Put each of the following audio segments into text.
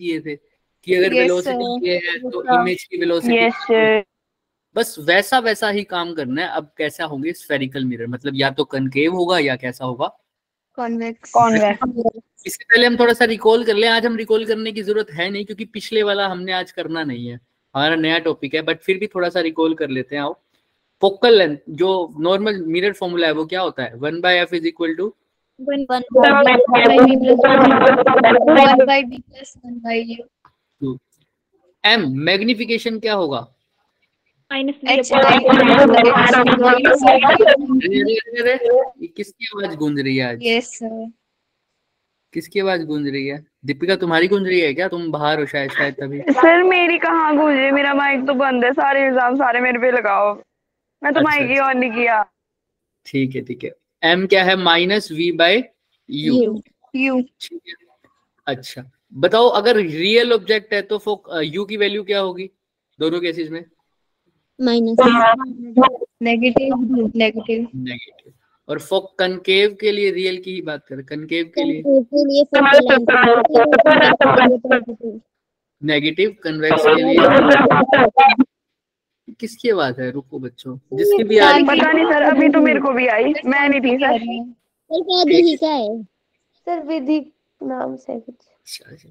किए थे कि अगर वेलोसिटी ये है तो इमेज की वेलोसिटी, बस वैसा वैसा ही काम करना है। अब कैसा होंगे स्फेरिकल मिरर, मतलब या तो कनकेव होगा या कैसा होगा, कॉन्वेक्स। इससे पहले हम थोड़ा सा रिकॉल कर लें। आज हम रिकॉल करने की जरूरत है नहीं क्योंकि पिछले वाला हमने आज करना नहीं है, हमारा नया टॉपिक है, बट फिर भी थोड़ा सा रिकॉल कर लेते हैं। आओ, फोकल लेंथ जो नॉर्मल मिरर फॉर्मूला है वो क्या होता है, 1/f is equal to 2 m। Magnification क्या होगा, किसकी आवाज गूंज रही है आज? Yes sir. किसकी आवाज गूंज रही है? दीपिका तुम्हारी गूंज रही है क्या? तुम बाहर हो शायद तभी। सर मेरी कहाँ गूंज रही, मेरा माइक तो बंद है, सारे इल्जाम सारे मेरे पे लगाओ, मैं तो माइक ही ऑन नहीं किया। ठीक है। m क्या है, -v/u। ठीक है, अच्छा बताओ, अगर रियल ऑब्जेक्ट है तो u की वैल्यू क्या होगी दोनों केसेस में? नेगेटिव। और फॉक कनकेव के लिए, रियल की ही बात करें, कनकेव के लिए नेगेटिव, कन्वेक्स के लिए किसकी आवाज है? रुको बच्चों, जिसकी भी आ रही, पता नहीं सर, अभी तो मेरे को भी आई, मैं नहीं थी सर। सर विधि नाम से कुछ।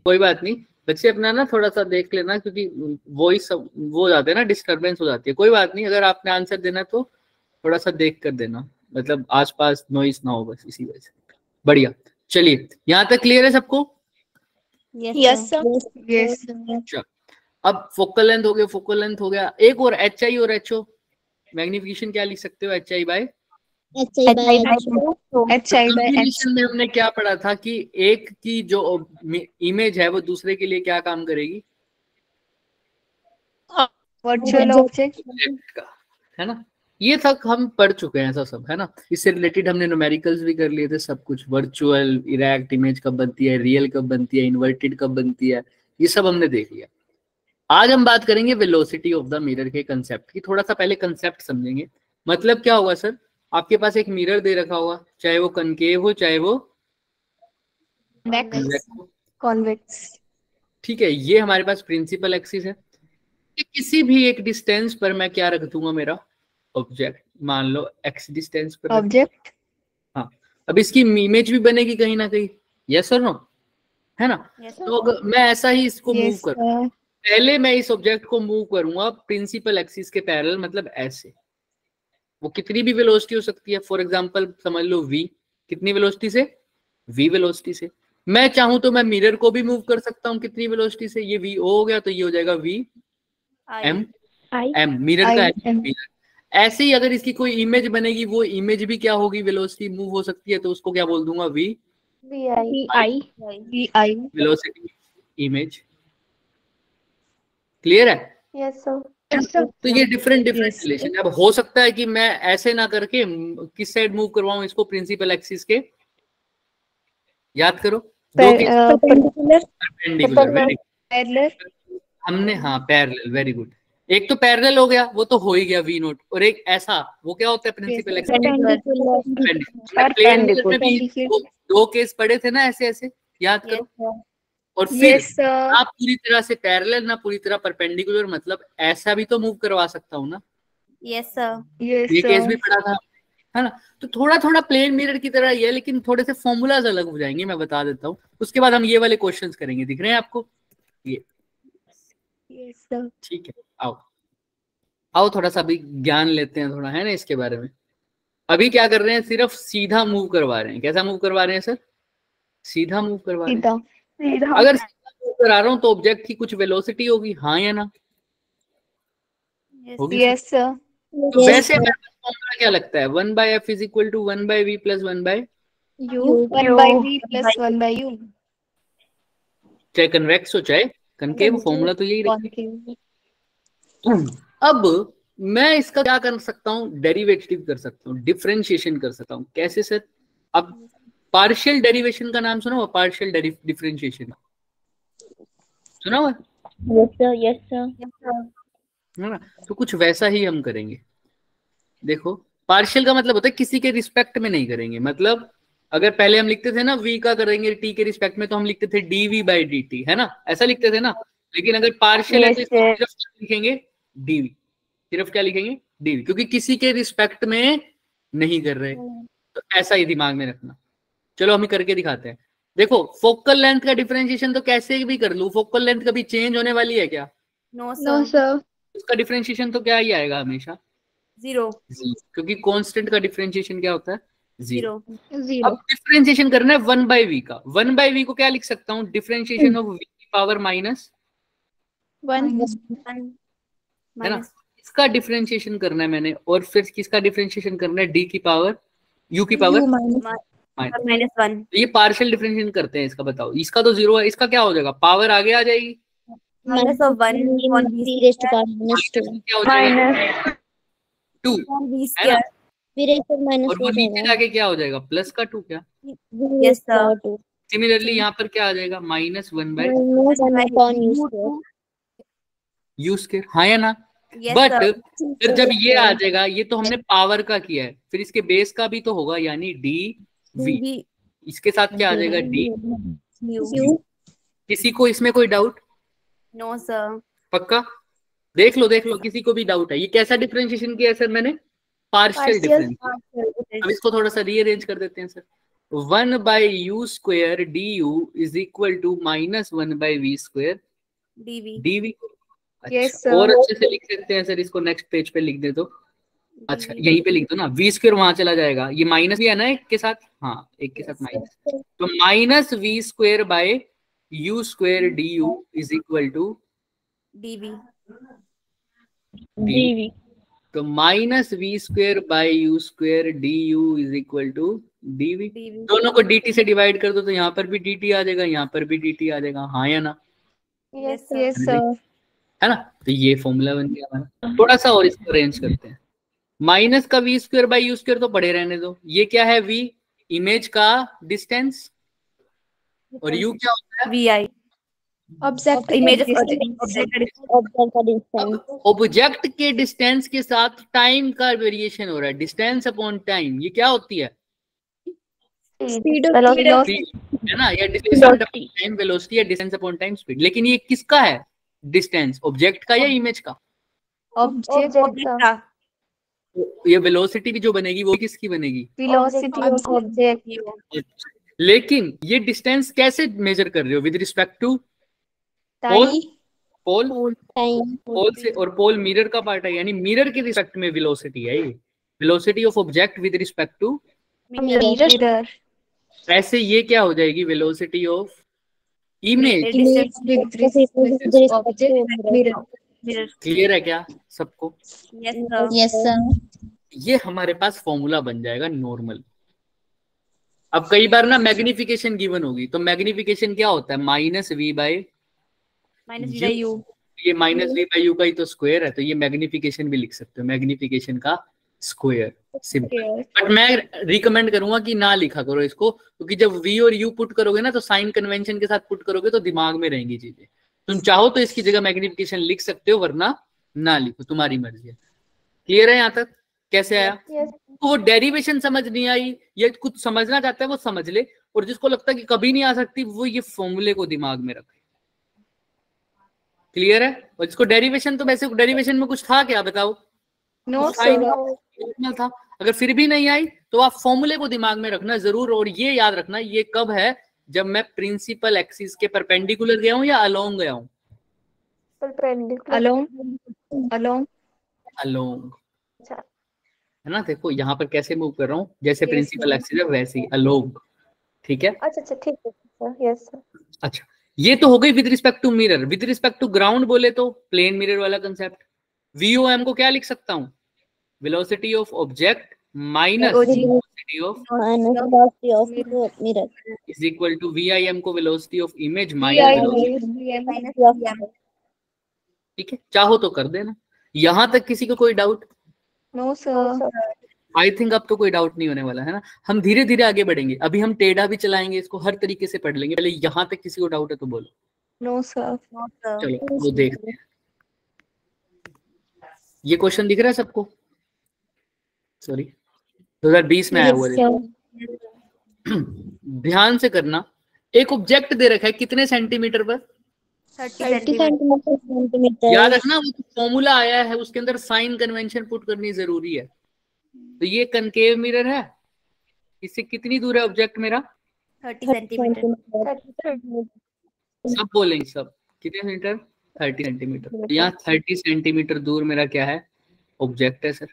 कोई बात नहीं बच्चे, अपना ना थोड़ा सा देख लेना क्योंकि वॉइस वो हो जाते हैं ना, डिस्टरबेंस हो जाती है। कोई बात नहीं, अगर आपने आंसर देना तो थोड़ा सा देख कर देना, मतलब आसपास नॉइस ना हो, बस इसी वजह से। बढ़िया, चलिए यहाँ तक क्लियर है सबको? Yes sir. अब फोकल लेंथ हो गया, फोकल लेंथ हो गया, एक और एच आई और एच ओ। मैग्निफिकेशन क्या लिख सकते हो, एच आई बाय कॉम्बिनेशन में हमने क्या पढ़ा था कि एक की जो इमेज है वो दूसरे के लिए क्या काम करेगी, वर्चुअल ऑब्जेक्ट का, है ना? ये तक हम पढ़ चुके हैं, ऐसा सब है ना। इससे रिलेटेड हमने न्यूमेरिकल्स भी कर लिए थे, सब कुछ, वर्चुअल इरेक्ट इमेज कब बनती है, रियल कब बनती है, इन्वर्टेड कब बनती है, ये सब हमने देख लिया। आज हम बात करेंगे वेलोसिटी ऑफ द मिरर के कंसेप्ट की। थोड़ा सा पहले कंसेप्ट समझेंगे। मतलब क्या होगा सर, आपके पास एक मिरर दे रखा होगा, चाहे वो कनकेव हो चाहे वो कॉन्वेक्स। ठीक है, ये हमारे पास प्रिंसिपल एक्सिस है। किसी भी एक डिस्टेंस पर मैं क्या रख दूंगा, मेरा ऑब्जेक्ट, मान लो एक्स डिस्टेंस पर ऑब्जेक्ट। हाँ, अब इसकी इमेज भी बनेगी कहीं ना कहीं, यस और नो, है ना? तो अगर मैं ऐसा ही इसको मूव करूँ, पहले मैं इस ऑब्जेक्ट को मूव करूंगा प्रिंसिपल एक्सिस के पैरेलल, मतलब ऐसे। वो कितनी भी वेलोसिटी हो सकती है, फॉर एग्जांपल समझ लो v, कितनी वेलोसिटी से, v वेलोसिटी से। मैं चाहूं तो मैं मिरर को भी मूव कर सकता हूं, कितनी वेलोसिटी से, ये v हो गया तो ये हो जाएगा v m मिरर का m। ऐसे ही अगर इसकी कोई इमेज बनेगी, वो इमेज भी क्या होगी, वेलोसिटी मूव हो सकती है, तो उसको क्या बोल दूंगा, v i velocity image. Clear है? Yes sir. तो ये डिफरेंट रिलेशन। अब हो सकता है कि मैं ऐसे ना करके किस साइड मूव करवाऊं इसको, प्रिंसिपल एक्सिस के, याद करो, दो केस, परपेंडिकुलर, हमने हाँ पैरेलल, वेरी गुड। एक तो पैरेलल हो गया, वो तो हो ही गया वी नोट, और एक ऐसा, वो क्या होता है प्रिंसिपल एक्सिस, दो केस पढ़े थे ना ऐसे ऐसे, याद करो। और फिर ना पूरी तरह से पैरेलल ना पूरी तरह परपेंडिकुलर, मतलब ऐसा भी तो मूव करवा सकता हूँ ना। Yes sir. ये केस भी पढ़ा था, है ना? तो थोड़ा थोड़ा प्लेन मिरर की तरह ही है, लेकिन थोड़े से फॉर्मूलाज अलग हो जाएंगे, मैं बता देता हूँ। उसके बाद हम ये वाले क्वेश्चंस करेंगे, दिख रहे हैं आपको ये? Yes sir. ठीक है, आओ आओ थोड़ा सा अभी ज्ञान लेते हैं थोड़ा, है ना, इसके बारे में। अभी क्या कर रहे हैं, सिर्फ सीधा मूव करवा रहे हैं। कैसा मूव करवा रहे हैं सर? सीधा मूव करवा रहे हैं। अगर सीधा मूव करा रहा हूं तो ऑब्जेक्ट की कुछ वेलोसिटी होगी, हाँ या ना? Yes sir. तो वैसे फॉर्मूला क्या लगता है, 1/f is equal to 1/v plus 1/u, 1/v plus 1/u, चाहे कन्वेक्स हो चाहे कनकेव, फॉर्मूला तो यही रखेगा। अब मैं इसका क्या कर सकता हूँ, डेरिवेटिव कर सकता हूँ, डिफरेंशिएशन कर सकता हूँ। कैसे सर? अब पार्शियल डेरिवेशन का नाम सुना हुआ, पार्शियल डिफरेंशिएशन सुना हुआ? Yes sir. है ना? तो कुछ वैसा ही हम करेंगे। देखो, पार्शियल का मतलब होता है किसी के रिस्पेक्ट में नहीं करेंगे, मतलब अगर पहले हम लिखते थे ना v का करेंगे t के रिस्पेक्ट में, तो हम लिखते थे dv बाई dt, है ना, ऐसा लिखते थे ना। लेकिन अगर पार्शियल है तो इसको सिर्फ लिखेंगे dv, सिर्फ क्या लिखेंगे dv, क्योंकि किसी के रिस्पेक्ट में नहीं कर रहे। तो ऐसा ही दिमाग में रखना। चलो हम ही करके दिखाते हैं। देखो फोकल लेंथ का डिफरेंशिएशन तो कैसे भी कर लूं, फोकल लेंथ कभी चेंज होने वाली है क्या? No sir. उसका डिफरेंशिएशन तो क्या ही आएगा हमेशा, जीरो, क्योंकि कांस्टेंट का डिफरेंशिएशन क्या होता है? जीरो। अब डिफरेंशिएशन करना है 1/v का। 1/v को क्या लिख सकता हूँ? डिफरेंशिएशन ऑफ v की पावर माइनस 1, है ना। इसका डिफरेंशिएशन करना है मैंने, और फिर किसका डिफरेंशिएशन करना है? d की पावर u की पावर -1। ये पार्शियल डिफरेंशिएशन करते हैं इसका। बताओ, इसका तो जीरो है, इसका क्या हो जाएगा? पावर आगे आ जाएगी, -1 on v raised to power -2 क्या हो जाएगा? 2 है ना, और वो नीचे जाके क्या हो जाएगा? प्लस का 2 क्या? Yes sir. सिमिलरली यहाँ पर क्या आ जाएगा? -1 बाय u स्क्वायर, हाँ या ना। बट फिर जब ये आ जाएगा, ये तो हमने पावर का किया है, फिर इसके बेस का भी तो होगा, यानी dv। इसके साथ क्या आ जाएगा? d। किसी को इसमें कोई डाउट? No sir. पक्का? देख लो किसी को भी डाउट है? ये कैसा डिफरेंशिएशन किया है सर मैंने? Partial difference. अब इसको थोड़ा सा रीअरेंज कर देते हैं sir. 1/u square du is equal to -1/v square dv। अच्छा, और अच्छे से लिख सकते हैं सर इसको, नेक्स्ट पेज पे लिख दे तो। अच्छा, यहीं पे लिख दो ना, v स्क्वायर वहां चला जाएगा, ये माइनस भी है ना एक के साथ, हाँ एक के साथ माइनस, तो -v square by u square du is equal to dv। तो -v square by u square du is equal to dv। दोनों को dt से डिवाइड कर दो तो यहाँ पर भी dt आ जाएगा, यहाँ पर भी dt आ जाएगा, हाँ या ना? Yes sir. है ना। तो ये फॉर्मूला बन गया हमारा। थोड़ा सा और इसको अरेंज करते हैं। माइनस का v square by u square तो पड़े रहने दो। ये क्या है? v इमेज का डिस्टेंस, और u क्या होता है? vi ऑब्जेक्ट इमेज ऑब्जेक्ट के डिस्टेंस के साथ टाइम का वेरिएशन हो रहा है, डिस्टेंस अपॉन टाइम। ये क्या होती है? स्पीड है ना, या डिस्टेंस अपॉन टाइम वेलोसिटी, या डिस्टेंस अपॉन टाइम स्पीड। लेकिन ये किसका है डिस्टेंस? ऑब्जेक्ट का या इमेज का? ऑब्जेक्ट का। ये वेलोसिटी भी जो बनेगी वो किसकी बनेगी? Velocity of object. लेकिन ये डिस्टेंस कैसे मेजर कर रहे हो? विद रिस्पेक्ट टू पोल से, और पोल मिरर का पार्ट है, यानी मिरर के रिस्पेक्ट में वेलोसिटी है। ये velocity of object with respect to mirror. ऐसे ये क्या हो जाएगी? Velocity of image. क्लियर है क्या सबको? Yes sir. ये हमारे पास फॉर्मूला बन जाएगा नॉर्मल। अब कई बार ना मैग्निफिकेशन गिवन होगी, तो मैग्निफिकेशन क्या होता है? -v by u। ये -v बाय u का ही तो स्क्वायर है, तो ये मैग्निफिकेशन भी लिख सकते हो, मैग्निफिकेशन का स्क्वायर, सिंपल। बट मैं रिकमेंड करूंगा कि ना लिखा करो इसको, क्योंकि जब v और u पुट करोगे ना, तो साइन कन्वेंशन के साथ पुट करोगे तो दिमाग में रहेंगी चीजें। तुम चाहो तो इसकी जगह मैग्निफिकेशन लिख सकते हो, वरना ना लिखो, तुम्हारी मर्जी है। क्लियर है यहाँ तक? कैसे आया? तो वो डेरिवेशन समझ नहीं आई, या कुछ समझना चाहता है वो समझ ले, और जिसको लगता है कि कभी नहीं आ सकती वो ये फॉर्मूले को दिमाग में रखे। क्लियर है? और जिसको डेरिवेशन, तो वैसे डेरिवेशन में कुछ था क्या बताओ? नो था। अगर फिर भी नहीं आई तो आप फॉर्मूले को दिमाग में रखना जरूर, और ये याद रखना ये कब है? जब मैं प्रिंसिपल एक्सिस के परपेंडिकुलर गया हूं या अलोंग गया हूं? अलोंग, है ना। देखो यहाँ पर कैसे मूव कर रहा हूँ, जैसे प्रिंसिपल एक्सिस है वैसे ही अलोंग। ठीक है, अच्छा ठीक है सर। Yes sir. अच्छा, ये तो हो गई with respect to mirror. With respect to ground बोले तो प्लेन मिरर वाला कंसेप्ट। VOM को क्या लिख सकता हूँ? Velocity of object minus velocity of mirror is equal to VIM को वेलोसिटी ऑफ इमेज माइनस। ठीक है, चाहो तो कर देना। यहां तक किसी को कोई doubt? No sir. I think अब तो कोई डाउट नहीं होने वाला, है ना। हम धीरे धीरे आगे बढ़ेंगे, अभी हम टेढ़ा भी चलाएंगे, इसको हर तरीके से पढ़ लेंगे। पहले यहाँ तक किसी को डाउट है तो बोलो। No sir. चलो वो देखते हैं। ये क्वेश्चन दिख रहा है सबको? सॉरी, 2020 में आया हुआ है। ध्यान से करना, एक ऑब्जेक्ट दे रखा है कितने सेंटीमीटर पर? 30 सेंटीमीटर। याद रखना वो फॉर्मूला आया है उसके अंदर साइन कन्वेंशन पुट करनी जरूरी है। तो ये कनकेव मिरर है, इससे कितनी दूर है ऑब्जेक्ट मेरा? 30 सेंटीमीटर। सब बोलेंगे, सब कितने सेंटीमीटर? 30 सेंटीमीटर। तो यहाँ 30 सेंटीमीटर दूर मेरा क्या है? ऑब्जेक्ट है सर।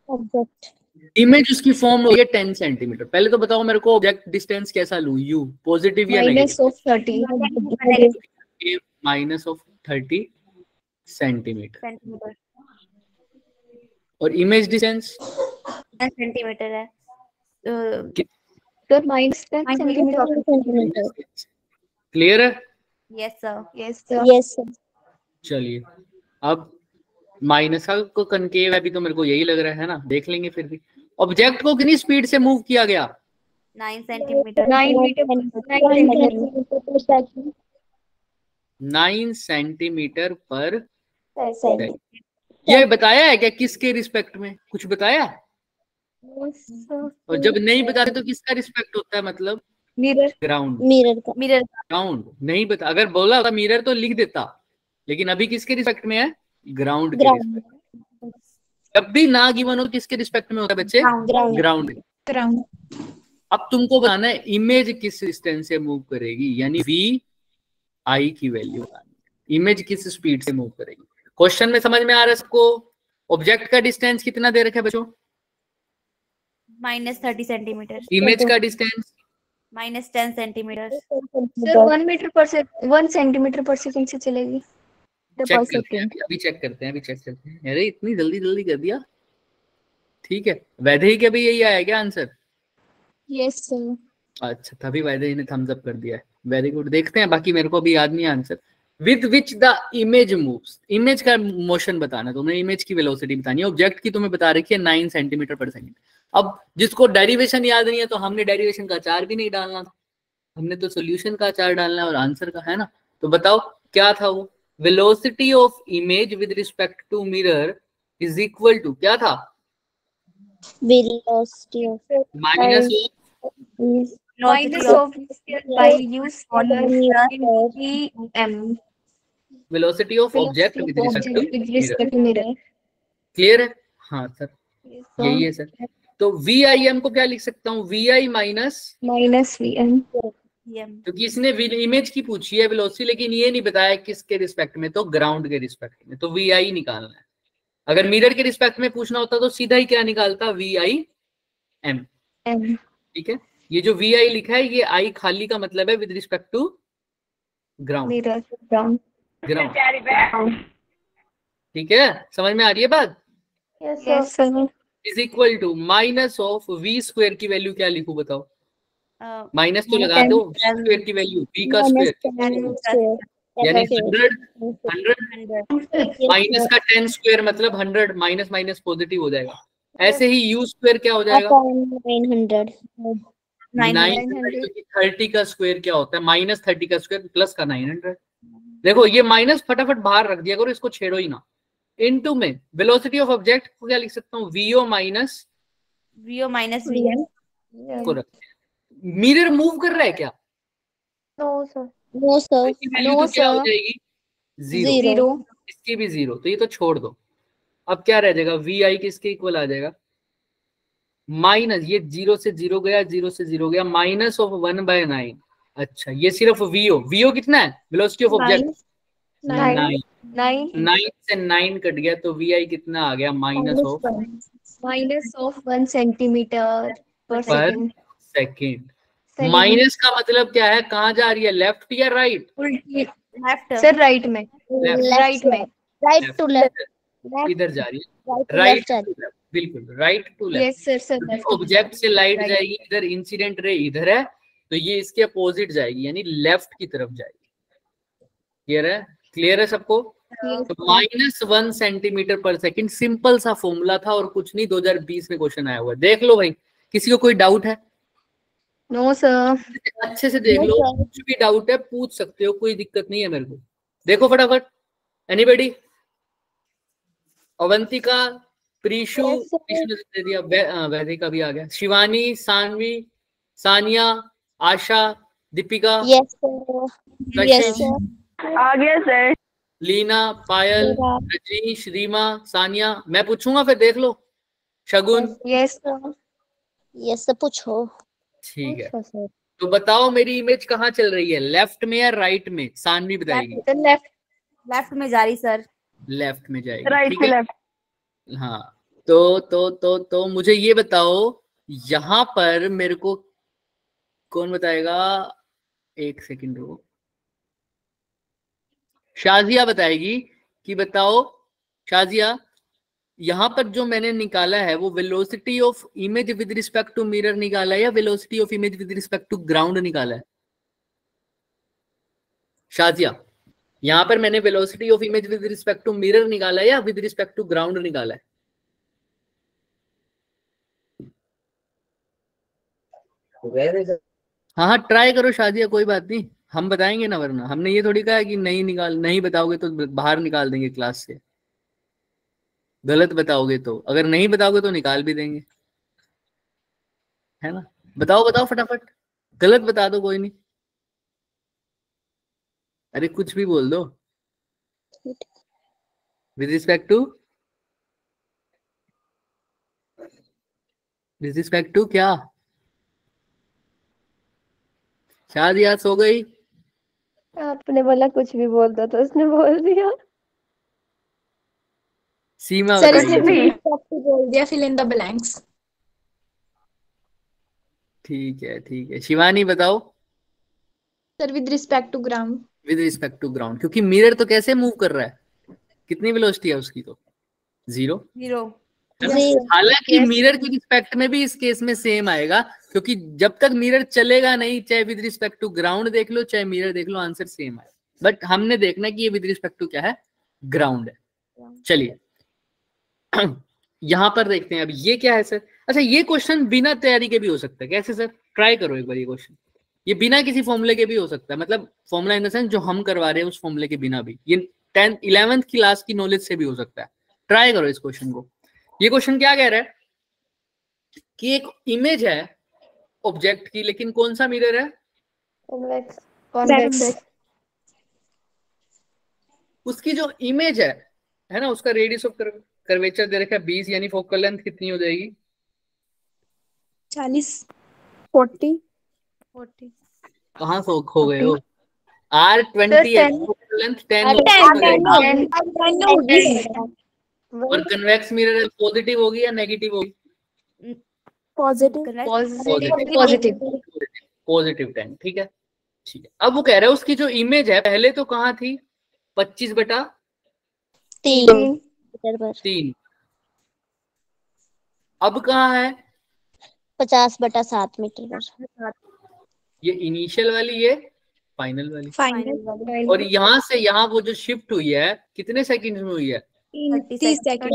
ऑब्जेक्ट। इमेज उसकी फॉर्म हो गई 10 सेंटीमीटर। पहले तो बताओ मेरे को ऑब्जेक्ट डिस्टेंस कैसा लूं, यू पॉजिटिव या नेगेटिव? Minus of 30 centimetre. और इमेज डिस्टेंस 10 सेंटीमीटर है। Sir minus 10 centimetre. क्लियर है? Yes sir. Yes sir. Yes sir. चलिए अब माइनस का को कनकेव है, अभी तो मेरे को यही लग रहा है ना, देख लेंगे फिर भी। ऑब्जेक्ट को कितनी स्पीड से मूव किया गया? 9 सेंटीमीटर। 9 सेंटीमीटर पर सेकंड। ये बताया है क्या किसके रिस्पेक्ट में? कुछ बताया है? और जब नहीं बताते तो किसका रिस्पेक्ट होता है? मतलब मिरर। ग्राउंड। मिरर का। ग्राउंड नहीं बता, अगर बोला था मिरर तो लिख देता, लेकिन अभी किसके रिस्पेक्ट में है? ग्राउंड के रिस्पेक्ट। जब भी ना गिवन हो किसके रिस्पेक्ट में होता है बच्चे? ग्राउंड। अब तुमको बताना है इमेज किस डिस्टेंस से मूव करेगी, यानी वी आई की वैल्यू, इमेज किस स्पीड से मूव करेगी। क्वेश्चन में समझ में आ रहा है सबको? ऑब्जेक्ट का डिस्टेंस कितना दे रखा है बच्चों? -30 सेंटीमीटर। इमेज का डिस्टेंस -10 सेंटीमीटर। सर 1 सेंटीमीटर पर सेकंड से चलेगी। चेक करते हैं, अभी चेक करते हैं। अरे इतनी जल्दी कर दिया। ठीक है, वैदेही के भी यही आया क्या आंसर? Yes sir. अच्छा, तभी वैदेही ने थम्स अप कर दिया है। Very good. देखते हैं, बाकी मेरे को भी याद नहीं answer. With which the image moves, image का मोशन बताना, तुम्हें इमेज की वेलोसिटी बतानी है। ऑब्जेक्ट की तुम्हें बता रखी है 9 सेंटीमीटर पर सेकंड। अब जिसको डेरिवेशन याद नहीं है तो हमने डेरिवेशन का चार भी नहीं डालना था, हमने तो सोल्यूशन का चार डालना है और आंसर का, है ना। तो बताओ क्या था वो? Velocity of image with respect to mirror is equal to क्या था? Velocity of minus of by u m velocity of object with respect to mirror. Clear है? हाँ सर, यही है सर। तो वी आई एम को क्या लिख सकता हूँ? V I minus V M, क्योंकि इसने इमेज की पूछी है वेलोसिटी, लेकिन ये नहीं बताया किसके रिस्पेक्ट में, तो ग्राउंड के रिस्पेक्ट में। तो वी आई निकालना है। अगर मिरर के रिस्पेक्ट में पूछना होता तो सीधा ही क्या निकालता? V I M. ठीक है, ये जो वी आई लिखा है ये आई खाली का मतलब है with respect to ground. Ground. ठीक है, समझ में आ रही है बात? Yes sir. Is equal to minus of V square की वैल्यू क्या लिखू बताओ? माइनस तो लगा दो, वी स्क्वायर की वैल्यू वी का स्क्वायर यानी 100 माइनस का 10 स्क्वायर मतलब 100, माइनस माइनस पॉजिटिव हो जाएगा। ऐसे ही यू स्क्वायर क्या हो जाएगा? 900। 30 का स्क्वायर क्या होता है? -30 का स्क्वायर प्लस का 900। देखो ये माइनस फटाफट बाहर रख दिया करो, इसको छेड़ो ही ना। इनटू में वेलोसिटी ऑफ ऑब्जेक्ट को क्या लिख सकता हूँ? वीओ माइनस वीएम को रखते हैं। मिरर मूव कर रहा है क्या? No sir. No sir. तो क्या हो जाएगी? जीरो। इसकी भी जीरो, तो ये तो छोड़ दो। अब क्या रह जाएगा? वी आई किसके इक्वल आ जाएगा? माइनस, ये 0 से 0 गया, 0 से 0 गया, माइनस ऑफ 1/9। अच्छा, ये सिर्फ वीओ कितना है? वेलोसिटी ऑफ ऑब्जेक्ट 9 से 9 कट गया, तो वी आई कितना आ गया? माइनस ऑफ 1 सेंटीमीटर पर सेकेंड। माइनस का मतलब क्या है? कहाँ जा रही है? लेफ्ट या राइट? लेफ्ट सर, राइट में। Right to left. इधर जा रही है, राइट टू लेफ्ट। बिल्कुल, right to left. Yes sir. Object से लाइट जाएगी इधर, इंसिडेंट रे इधर है, तो ये इसके अपोजिट जाएगी, यानी लेफ्ट की तरफ जाएगी। क्लियर है? क्लियर है सबको? तो -1 सेंटीमीटर पर सेकंड, सिंपल सा फॉर्मूला था और कुछ नहीं। 2020 में क्वेश्चन आया हुआ है, देख लो भाई। किसी को कोई डाउट है? No sir. अच्छे से देख लो, कुछ भी डाउट है पूछ सकते हो, कोई दिक्कत नहीं है मेरे को। देखो फटाफट, एनीबॉडी? अवंतिका, प्रीशु, दे दिया, वैदिका भी आ गया, शिवानी, सानवी, सानिया, आशा, दीपिका, यस सर, यस कशिश, सर, आ गया सर। लीना, पायल, रजनीश, रीमा, सानिया। मैं पूछूंगा फिर देख लो। शगुन, यस सर, यस सर, पूछो। ठीक है। सर, तो बताओ मेरी इमेज कहाँ चल रही है, लेफ्ट में या राइट में? सानवी बताएगी। लेफ्ट, लेफ्ट में जा रही सर। लेफ्ट में जाएगी, राइट ठीक से है। लेफ्ट। हाँ, तो मुझे ये बताओ, यहाँ पर मेरे को कौन बताएगा? एक सेकंड रुको, शाजिया बताएगी। कि बताओ शाजिया, यहाँ पर जो मैंने निकाला है वो velocity of image with respect to mirror निकाला है या velocity of image with respect to ground निकाला है? शाजिया, यहाँ पर मैंने velocity of image with respect to mirror निकाला है या विद रिस्पेक्ट टू ग्राउंड निकाला है? हाँ हाँ, ट्राई करो शाजिया, कोई बात नहीं, हम बताएंगे ना, वरना हमने ये थोड़ी कहा है कि नहीं बताओगे तो बाहर निकाल देंगे क्लास से। गलत बताओगे तो, अगर नहीं बताओगे तो निकाल भी देंगे, है ना। बताओ बताओ फटाफट, गलत बता दो, कोई नहीं, अरे कुछ भी बोल दो। विद रिस्पेक्ट टू क्या? शादिया सो गई? आपने बोला कुछ भी बोल दो, तो उसने बोल दिया। सीमा सर बताइए। इसने बोल दिया, फिल इन द ब्लैंक्स। ठीक है ठीक है, शिवानी बताओ। Sir with respect to ground. With respect to ground, क्योंकि मिरर तो कैसे मूव कर रहा है, कितनी वेलोसिटी है उसकी? तो जीरो। जीरो। हालांकि मिरर के रिस्पेक्ट में भी इस केस में सेम आएगा, क्योंकि जब तक मिरर चलेगा नहीं, चाहे विद रिस्पेक्ट टू ग्राउंड देख लो चाहे मिरर देख लो, आंसर सेम है। बट हमने देखना कि ये विद रिस्पेक्ट टू क्या है, ग्राउंड है। चलिए यहां पर देखते हैं अब ये क्या है सर। अच्छा, ये क्वेश्चन बिना तैयारी के भी हो सकता है, कैसे सर? ट्राई करो एक बार ये क्वेश्चन, ये बिना किसी फॉर्मूले के भी हो सकता है, मतलब फॉर्मूला इन द सेंस जो हम करवा रहे हैं उस फॉर्मूले के बिना भी, ये 10th 11th क्लास की नॉलेज से भी हो सकता है। ट्राई करो इस क्वेश्चन को। ये क्वेश्चन क्या कह रहा है कि एक इमेज है ऑब्जेक्ट की, लेकिन कौन सा मिरर है? कॉन्वेक्स। उसकी जो इमेज है ना, उसका रेडियस ऑफ कर्वेचर दे रखा है 20, यानी फोकल लेंथ कितनी हो जाएगी? 40। 40। कहाँ से खो गए हो? R20 है, फोकल लेंथ 10 और कन्वेक्स मिरर है, पॉजिटिव होगी या नेगेटिव होगी? पॉजिटिव। पॉजिटिव 10, ठीक है ठीक है। अब वो कह रहा है उसकी जो इमेज है पहले तो कहाँ थी? 25/3। अब कहाँ है? 50/7 मीटर पर। ये इनिशियल वाली, ये फाइनल वाली। फाइनल। और यहाँ से यहाँ वो जो शिफ्ट हुई है कितने सेकंड में हुई है? 30 सेकंड।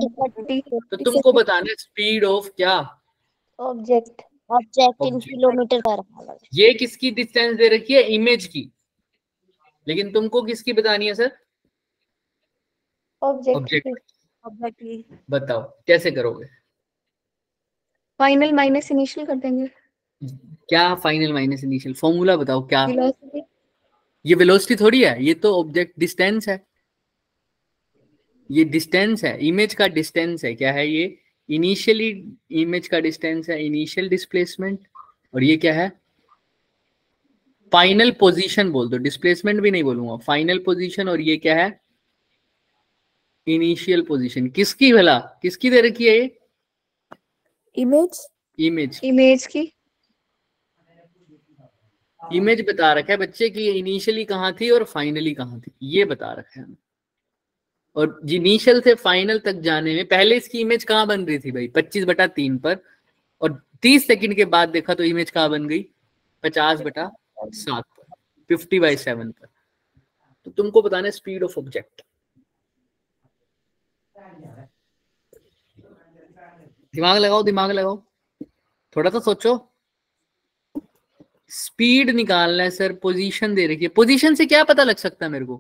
तो तुमको बताना है स्पीड ऑफ क्या? Object in kilometre per hour. ये किसकी डिस्टेंस दे रखी है? इमेज की। लेकिन तुमको किसकी बतानी है सर? ऑब्जेक्ट। बताओ कैसे करोगे? फाइनल माइनस इनिशियल कर देंगे। क्या फाइनल माइनस इनिशियल? फॉर्मूला बताओ क्या? ये वेलोसिटी थोड़ी है, ये तो ऑब्जेक्ट डिस्टेंस है, ये डिस्टेंस है, इमेज का डिस्टेंस है। क्या है ये? इनिशियली इमेज का डिस्टेंस है, इनिशियल डिस्प्लेसमेंट। और ये क्या है? फाइनल पोजीशन बोल दो, डिस्प्लेसमेंट भी नहीं बोलूंगा, फाइनल पोजीशन। और ये क्या है? Initial position. किसकी भला, किसकी दे रखी है ये? इमेज की। इमेज बता रखा है बच्चे की इनिशियली कहाँ थी और फाइनली कहाँ थी, ये बता रखा है। और इनिशियल से फाइनल तक जाने में पहले इसकी इमेज कहाँ बन रही थी भाई? 25/3 पर। और 30 सेकंड के बाद देखा तो इमेज कहाँ बन गई? 50/7 पर, 50/7 पर। तो तुमको बताना है स्पीड ऑफ ऑब्जेक्ट। दिमाग लगाओ दिमाग लगाओ, थोड़ा सा सोचो। स्पीड निकालना है सर, पोजीशन दे रखी है, पोजीशन से क्या पता लग सकता है मेरे को?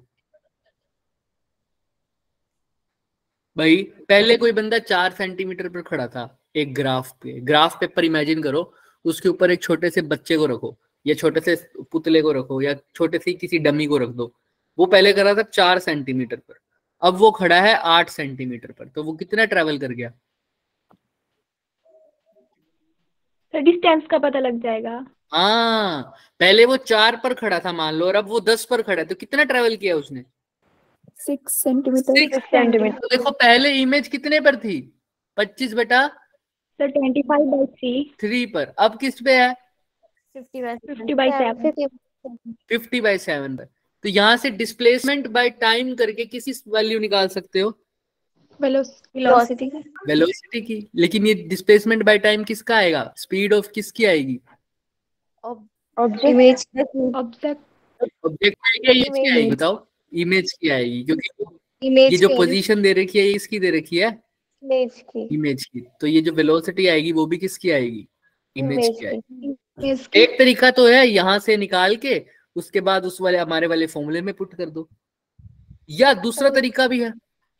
भाई पहले कोई बंदा 4 सेंटीमीटर पर खड़ा था एक ग्राफ पे, ग्राफ पेपर इमेजिन करो, उसके ऊपर एक छोटे से बच्चे को रखो या छोटे से पुतले को रखो या छोटे से किसी डमी को रख दो। वो पहले कर रहा था 4 सेंटीमीटर पर, अब वो खड़ा है 8 सेंटीमीटर पर, तो वो कितना ट्रेवल कर गया? तो डिस्टेंस का पता लग जाएगा। हाँ, पहले वो 4 पर खड़ा था मान लो, और अब वो 10 पर खड़ा है, तो कितना ट्रेवल किया उसने? 6 सेंटीमीटर। 6 सेंटीमीटर। तो देखो पहले इमेज कितने पर थी? 25 बटा सर 25/3। 3 पर, अब किस पे है? 50/7। 50/7 पर। तो यहाँ से डिस्प्लेसमेंट बाय टाइम करके किसी वैल्यू निकाल सकते हो? वेलोसिटी। वेलोसिटी की। लेकिन ये डिस्प्लेसमेंट बाय टाइम किसका आएगा? स्पीड ऑफ किसकी आएगी? इमेज। ऑब्जेक्ट आएगी या इसकी आएगी? बताओ। इमेज की आएगी, क्योंकि इमेज ये जो पोजीशन दे रखी है ये इसकी दे रखी है, इमेज की। इमेज की। तो ये जो वेलोसिटी आएगी वो भी किसकी आएगी? इमेज की आएगी। इमेज एक तरीका तो है यहाँ से निकाल के उसके बाद उस वाले हमारे वाले फॉर्मूले में पुट कर दो, या दूसरा तरीका भी है।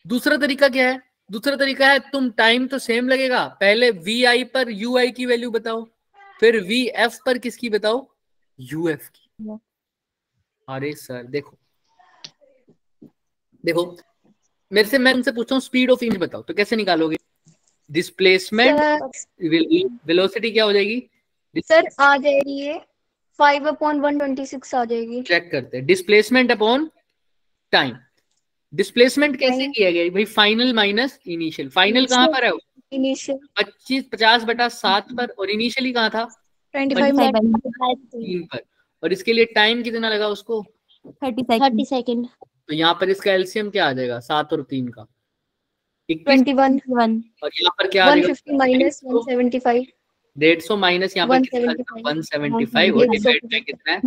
दूसरा तरीका क्या है? दूसरा तरीका है तुम टाइम तो सेम लगेगा, पहले वी आई पर यू आई की वैल्यू बताओ, फिर वी एफ पर किसकी बताओ? यू एफ की। अरे सर देखो देखो, मेरे से मैं उनसे पूछता हूँ स्पीड ऑफ इमेज बताओ, तो कैसे निकालोगे? डिस्प्लेसमेंट वेलोसिटी क्या हो जाएगी? सर आ जाएगी ये 5/126 आ जाएगी। चेक करते हैं, डिस्प्लेसमेंट अपॉन टाइम। डिस्प्लेसमेंट कैसे किया गया भाई? Final minus initial. फाइनल कहाँ पर है? इनिशियल 50/7 पर, और इनिशियली कहाँ था? 3 पर। और इसके लिए टाइम कितना लगा उसको? 30 सेकंड। तो यहाँ पर इसका एलसीएम क्या आ जाएगा? 7 और 3 का 21। और यहाँ पर क्या आ जाएगा? 150 माइनस 175। 150 माइनस यहाँ पर 175 और डिवाइड में कितना है?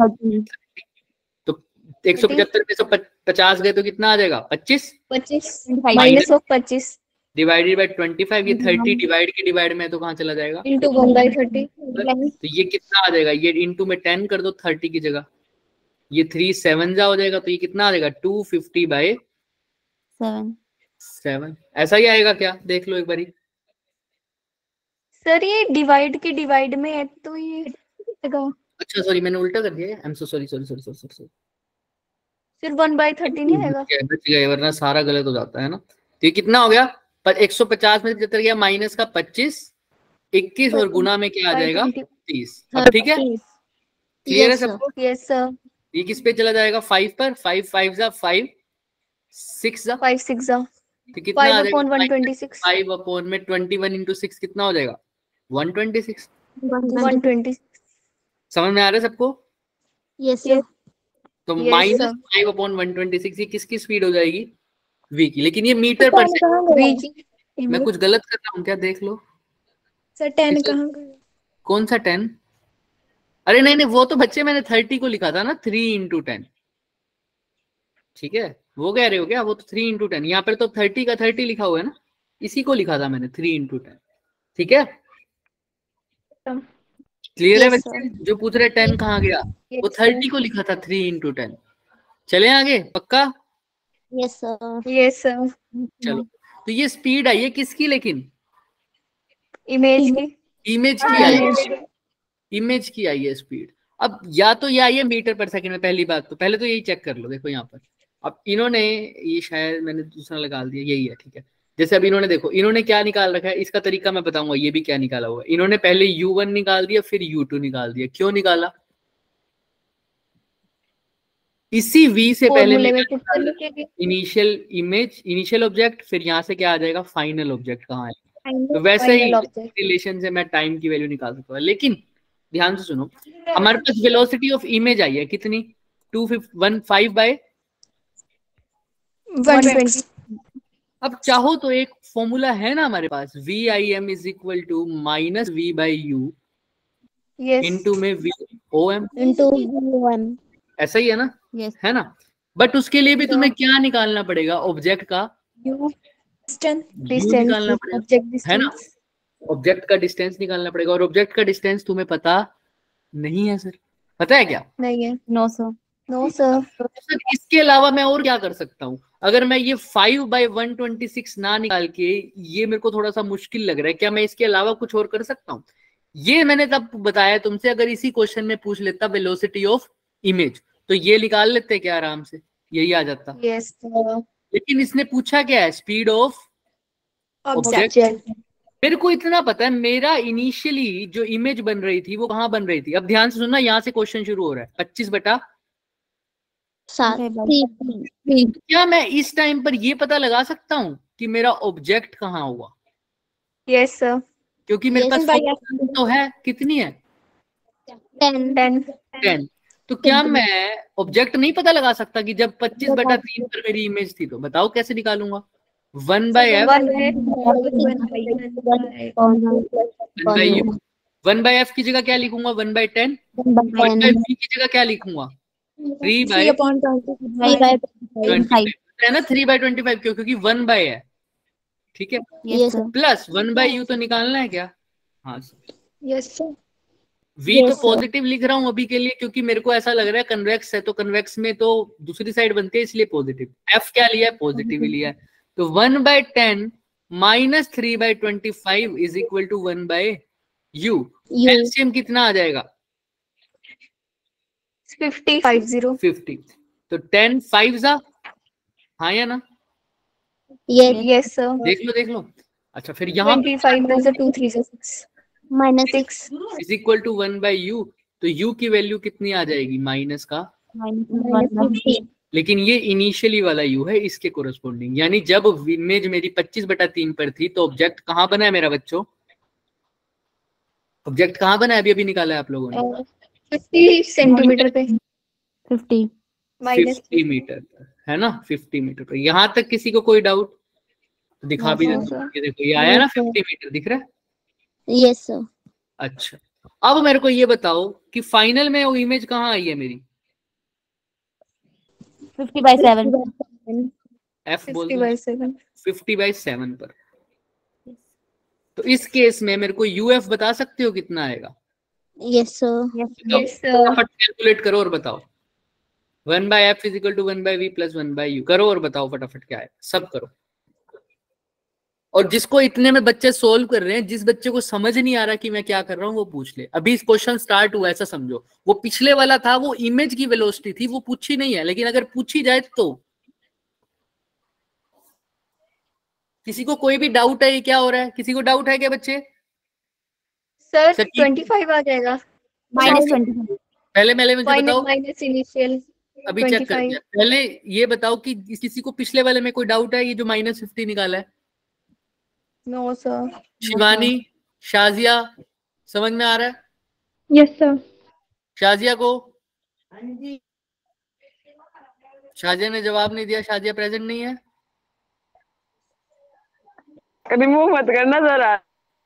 तो 175 में 150 गए तो कितना आ जाएगा? 25 माइनस ऑफ 25 डिवाइडेड बाय 25। ये 30 डिवाइड के डिवाइड में तो कहाँ चला जाएगा? इंटू 1/30। तो ये कितना आ जाएगा? ये इंटू में 10 कर दो 30 की जगह, ये 3 7 जा हो जाएगा, तो ये कितना आ जाएगा? 250/7। ऐसा ही आएगा क्या? देख लो एक बारी। सर ये डिवाइड के डिवाइड में है तो ये अच्छा सॉरी, मैंने उल्टा कर दिया। I am so sorry sorry sorry sorry sorry. फिर 1/30 नहीं आएगा? बच गए, वरना सारा गलत हो जाता है ना। तो ये कितना हो गया? पर 150 में 75 गया, माइनस का 25, 21 और गुना में क्या आ जाएगा? 30। अब ठीक है, क्लियर है सबको? Yes sir. ये किस पे चला जाएगा? 5 पर। 5 5 जा 5 6 जा 5 6 जा तो कितना आ जाएगा? 5/126। 5 में 21 इंटू 6 कितना हो जाएगा? 126। 120। समझ में आ रहा है सबको? Yes sir. तो माइनस 5/126 ये किसकी स्पीड हो जाएगी? वी की। लेकिन ये मीटर पर सेकंड। मैं कुछ गलत कर रहा हूँ क्या? देख लो सर 10 कहाँ? कौन सा 10? अरे नहीं नहीं, वो तो बच्चे मैंने 30 को लिखा था ना, 3 इंटू 10। ठीक है, वो कह रहे हो क्या? वो तो 3 इंटू 10, यहाँ पर तो 30 का 30 लिखा हुआ है ना, इसी को लिखा था मैंने 3 इंटू 10। ठीक है, क्लियर है बच्चे? जो पूछ रहे 10 कहाँ गया, वो 30 को लिखा था 3 इंटू 10। चले आगे, पक्का? Yes sir. Yes sir. चलो, तो ये स्पीड आई है किसकी? लेकिन इमेज की। इमेज की आई है, इमेज की आई है स्पीड। अब या तो ये आई है मीटर पर सेकंड में, पहली बात तो पहले तो यही चेक कर लो। देखो यहाँ पर अब इन्होंने, ये शायद मैंने दूसरा लगा दिया, यही है ठीक है। जैसे अब इन्होंने देखो, इन्होंने क्या निकाल रखा है, इसका तरीका मैं बताऊंगा ये भी क्या निकाला हुआ। इन्होंने पहले U1 निकाल दिया, फिर U2 निकाल दिया। क्यों निकाला? इसी V से पहले इनिशियल इमेज, इनिशियल ऑब्जेक्ट, फिर यहाँ से क्या आ जाएगा? फाइनल ऑब्जेक्ट कहाँ है। तो वैसे ही रिलेशन से मैं टाइम की वैल्यू निकाल सकता हूँ। लेकिन ध्यान से सुनो, हमारे पास वेलोसिटी ऑफ इमेज आई है कितनी? 215/120। अब चाहो तो एक फॉर्मूला है ना हमारे पास, VIM is equal to minus V/U into में VOM इंटू VOM। ऐसा ही है ना? है ना? बट उसके लिए भी तुम्हें क्या निकालना पड़ेगा? ऑब्जेक्ट का डिस्टेंस निकालना पड़ेगा, है ना? ऑब्जेक्ट का डिस्टेंस निकालना पड़ेगा, और ऑब्जेक्ट का डिस्टेंस तुम्हें पता नहीं है सर? पता है क्या? नहीं है। No sir. No sir. इसके अलावा मैं और क्या कर सकता हूँ? अगर मैं ये 5/126 ना निकाल के, ये मेरे को थोड़ा सा मुश्किल लग रहा है, क्या मैं इसके अलावा कुछ और कर सकता हूँ? ये मैंने तब बताया तुमसे, अगर इसी क्वेश्चन में पूछ लेता वेलोसिटी ऑफ इमेज तो ये निकाल लेते क्या आराम से, यही आ जाता। यस लेकिन इसने पूछा क्या है, स्पीड ऑफ ऑब्जेक्ट। मेरे को इतना पता है, मेरा इनिशियली जो इमेज बन रही थी वो कहाँ बन रही थी। अब ध्यान से सुनना, यहाँ से क्वेश्चन शुरू हो रहा है 25/7। क्या मैं इस टाइम पर ये पता लगा सकता हूँ कि मेरा ऑब्जेक्ट कहाँ हुआ? यस सर, क्योंकि मेरे पास तो है, कितनी है 10। तो क्या मैं ऑब्जेक्ट नहीं पता लगा सकता कि जब 25/3 पर मेरी इमेज थी? तो बताओ कैसे निकालूंगा। 1/f 1/u। 1/f की जगह क्या लिखूंगा? 1/10। 1/v की जगह क्या लिखूंगा? 3/25 है ना, 3/25 क्यों? क्योंकि 1/, है ठीक है, प्लस 1/u तो निकालना है क्या? हाँ यस सर। v तो पॉजिटिव लिख रहा हूँ अभी के लिए, क्योंकि मेरे को ऐसा लग रहा है कन्वेक्स है, तो कन्वेक्स में तो दूसरी साइड बनती है, इसलिए पॉजिटिव। f क्या लिया है? पॉजिटिव लिया है। तो 1/10 minus 3/25 is equal to 1/u। LCM कितना आ जाएगा? 50। तो 10 5 हाँ या ना? Yes sir. देख लो। अच्छा फिर यहाँ 25 इज इक्वल टू 1/u। तो u की वैल्यू कितनी आ जाएगी? माइनस का -50। लेकिन ये इनिशियली वाला u है, इसके कोरस्पोंडिंग। यानी जब इमेज मेरी 25/3 पर थी तो ऑब्जेक्ट कहाँ बना है मेरा बच्चों? ऑब्जेक्ट कहाँ बना है? अभी निकाला है आप लोगों ने। 50 सेंटीमीटर पे 50 मीटर है ना, 50 मीटर पर। यहाँ तक किसी को कोई डाउट? दिखा भी देता हूँ, ये देखो ये आया ना 50 मीटर, दिख रहा है? Yes sir. अच्छा अब मेरे को ये बताओ कि फाइनल में वो इमेज कहाँ आई है मेरी? 50/7 f बोल 50/7 पर। तो इस केस में मेरे को uf बता सकते हो कितना आएगा? Yes sir. कैलकुलेट करो और बताओ। 1/f is equal to 1/v plus 1/u। करो और बताओ फटाफट क्या है, सब करो। और जिसको इतने में बच्चे सोल्व कर रहे हैं, जिस बच्चे को समझ नहीं आ रहा कि मैं क्या कर रहा हूँ वो पूछ ले। अभी क्वेश्चन स्टार्ट हुआ, ऐसा समझो। वो पिछले वाला था, वो इमेज की वेलोसिटी थी, वो पूछी नहीं है, लेकिन अगर पूछी जाए तो। किसी को कोई भी डाउट है ये क्या हो रहा है? किसी को डाउट है क्या बच्चे? सर 25 आ जाएगा। -25 पहले मुझे बताओ, माइनस इनिशियल अभी चेक करते हैं। पहले ये बताओ कि किसी को पिछले वाले में कोई डाउट है? ये जो -50 निकाला है। No sir. शिवानी, शाजिया, समझ में आ रहा है? Yes sir. शाजिया को? शाजिया ने जवाब नहीं दिया। शाजिया प्रेजेंट नहीं है। रिमूव मत करना जरा।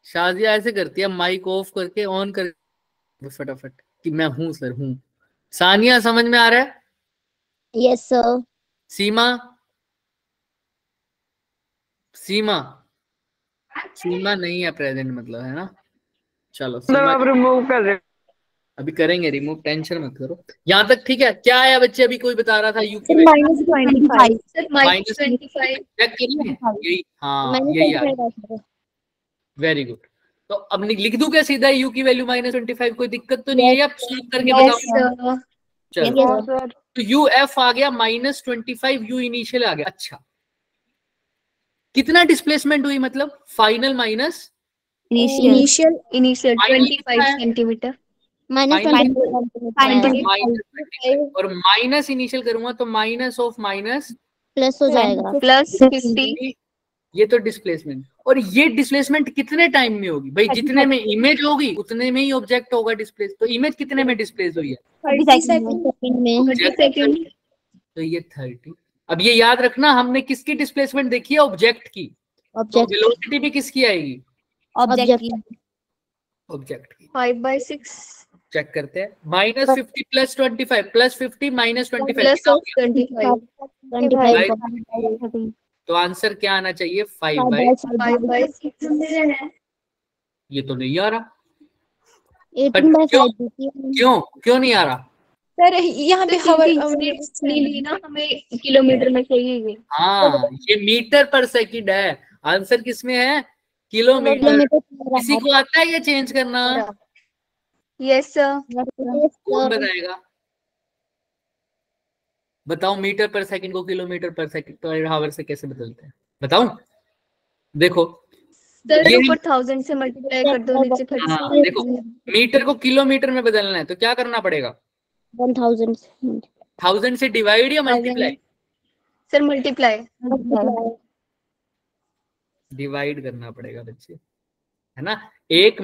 शाजिया ऐसे करती है, माइक ऑफ करके ऑन कर फटाफट कि मैं हूं सर, हूं। सानिया समझ में आ रहा है? Yes sir. सीमा नहीं है प्रेजेंट, मतलब है ना। चलो सीमा अब रिमूव कर रहे। अभी करेंगे रिमूव, टेंशन मत करो। यहाँ तक ठीक है? क्या आया बच्चे? अभी कोई बता रहा था यू की -25 सर। -25 चेक करिए। यही, हाँ यही आ गया। Very good. तो अब लिख दूं क्या सीधा यू की वैल्यू -25? कोई दिक्कत तो नहीं है? या सॉल्व करके बताऊं? चलो तो यू एफ आ गया -25, यू इनिशियल आ गया। अच्छा कितना डिस्प्लेसमेंट हुई? मतलब फाइनल माइनस इनिशियल 25 सेंटीमीटर और माइनस इनिशियल करूंगा तो माइनस ऑफ माइनस प्लस हो जाएगा +50। ये तो डिस्प्लेसमेंट। और ये डिस्प्लेसमेंट कितने टाइम में होगी भाई? जितने में इमेज होगी उतने में ही ऑब्जेक्ट होगा डिस्प्लेस। तो इमेज कितने में डिस्प्लेस हुई है? 30 सेकंड में। तो ये 30। अब ये याद रखना, हमने किसकी डिस्प्लेसमेंट देखी है? ऑब्जेक्ट की। तो वेलोसिटी भी किसकी आएगी? ऑब्जेक्ट की। 5/6 चेक करते हैं। -50 + 25 + 50 -25 25 तो आंसर क्या आना चाहिए? 5/6। ये तो नहीं आ रहा। 18/5 क्यों नहीं आ रहा? सर यहाँ पे मिनट्स नहीं ली ना, हमें किलोमीटर में चाहिए। हाँ ये मीटर पर सेकंड है। आंसर किसमें है? किलोमीटर। किसी को आता है ये चेंज करना? Yes sir. कौन बताएगा? बताओ, मीटर पर सेकंड को किलोमीटर पर सेकंड पर आवर से कैसे बदलते हैं? बताओ। देखो सर ये ऊपर 1000 से मल्टीप्लाई कर दो, नीचे 30। हाँ देखो, मीटर को किलोमीटर में बदलना है तो क्या करना पड़ेगा? 1000 से डिवाइड या मल्टीप्लाई? Sir multiply. डिवाइड करना पड़ेगा बच्चे, है ना। एक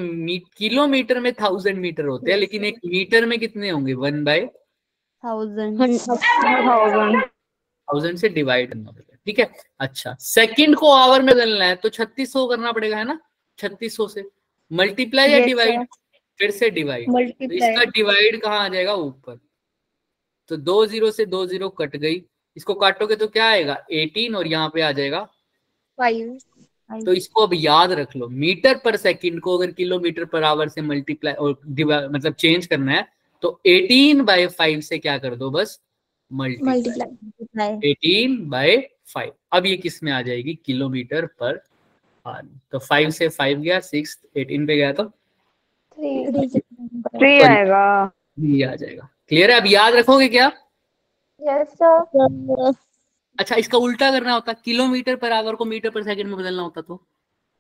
किलोमीटर में 1000 मीटर होते हैं, लेकिन एक मीटर में कितने होंगे? 1/1000 से डिवाइड करना पड़ेगा, ठीक है। अच्छा, सेकंड को आवर में बदलना है तो 3600 करना पड़ेगा, है ना। 3600 से मल्टीप्लाई या डिवाइड? फिर से डिवाइड। तो इसका डिवाइड कहाँ आ जाएगा? ऊपर। तो 2 0 से 2 0 कट गई, इसको काटोगे तो क्या आएगा? 18 और यहाँ पे आ जाएगा 5। तो इसको अब याद रख लो, मीटर पर सेकंड को अगर किलोमीटर पर आवर से मल्टीप्लाई और मतलब चेंज करना है तो 18/5 से क्या कर दो? बस मल्टीप्लाई। 18/5। अब ये किस में आ जाएगी? Kilometre per hour. तो 5 से 5 गया, 6 18 पे गया तो 3 आएगा। ये आ जाएगा। क्लियर है? अब याद रखोगे क्या? Yes sir. अच्छा, इसका उल्टा करना होता, किलोमीटर पर आवर को मीटर पर सेकंड में बदलना होता तो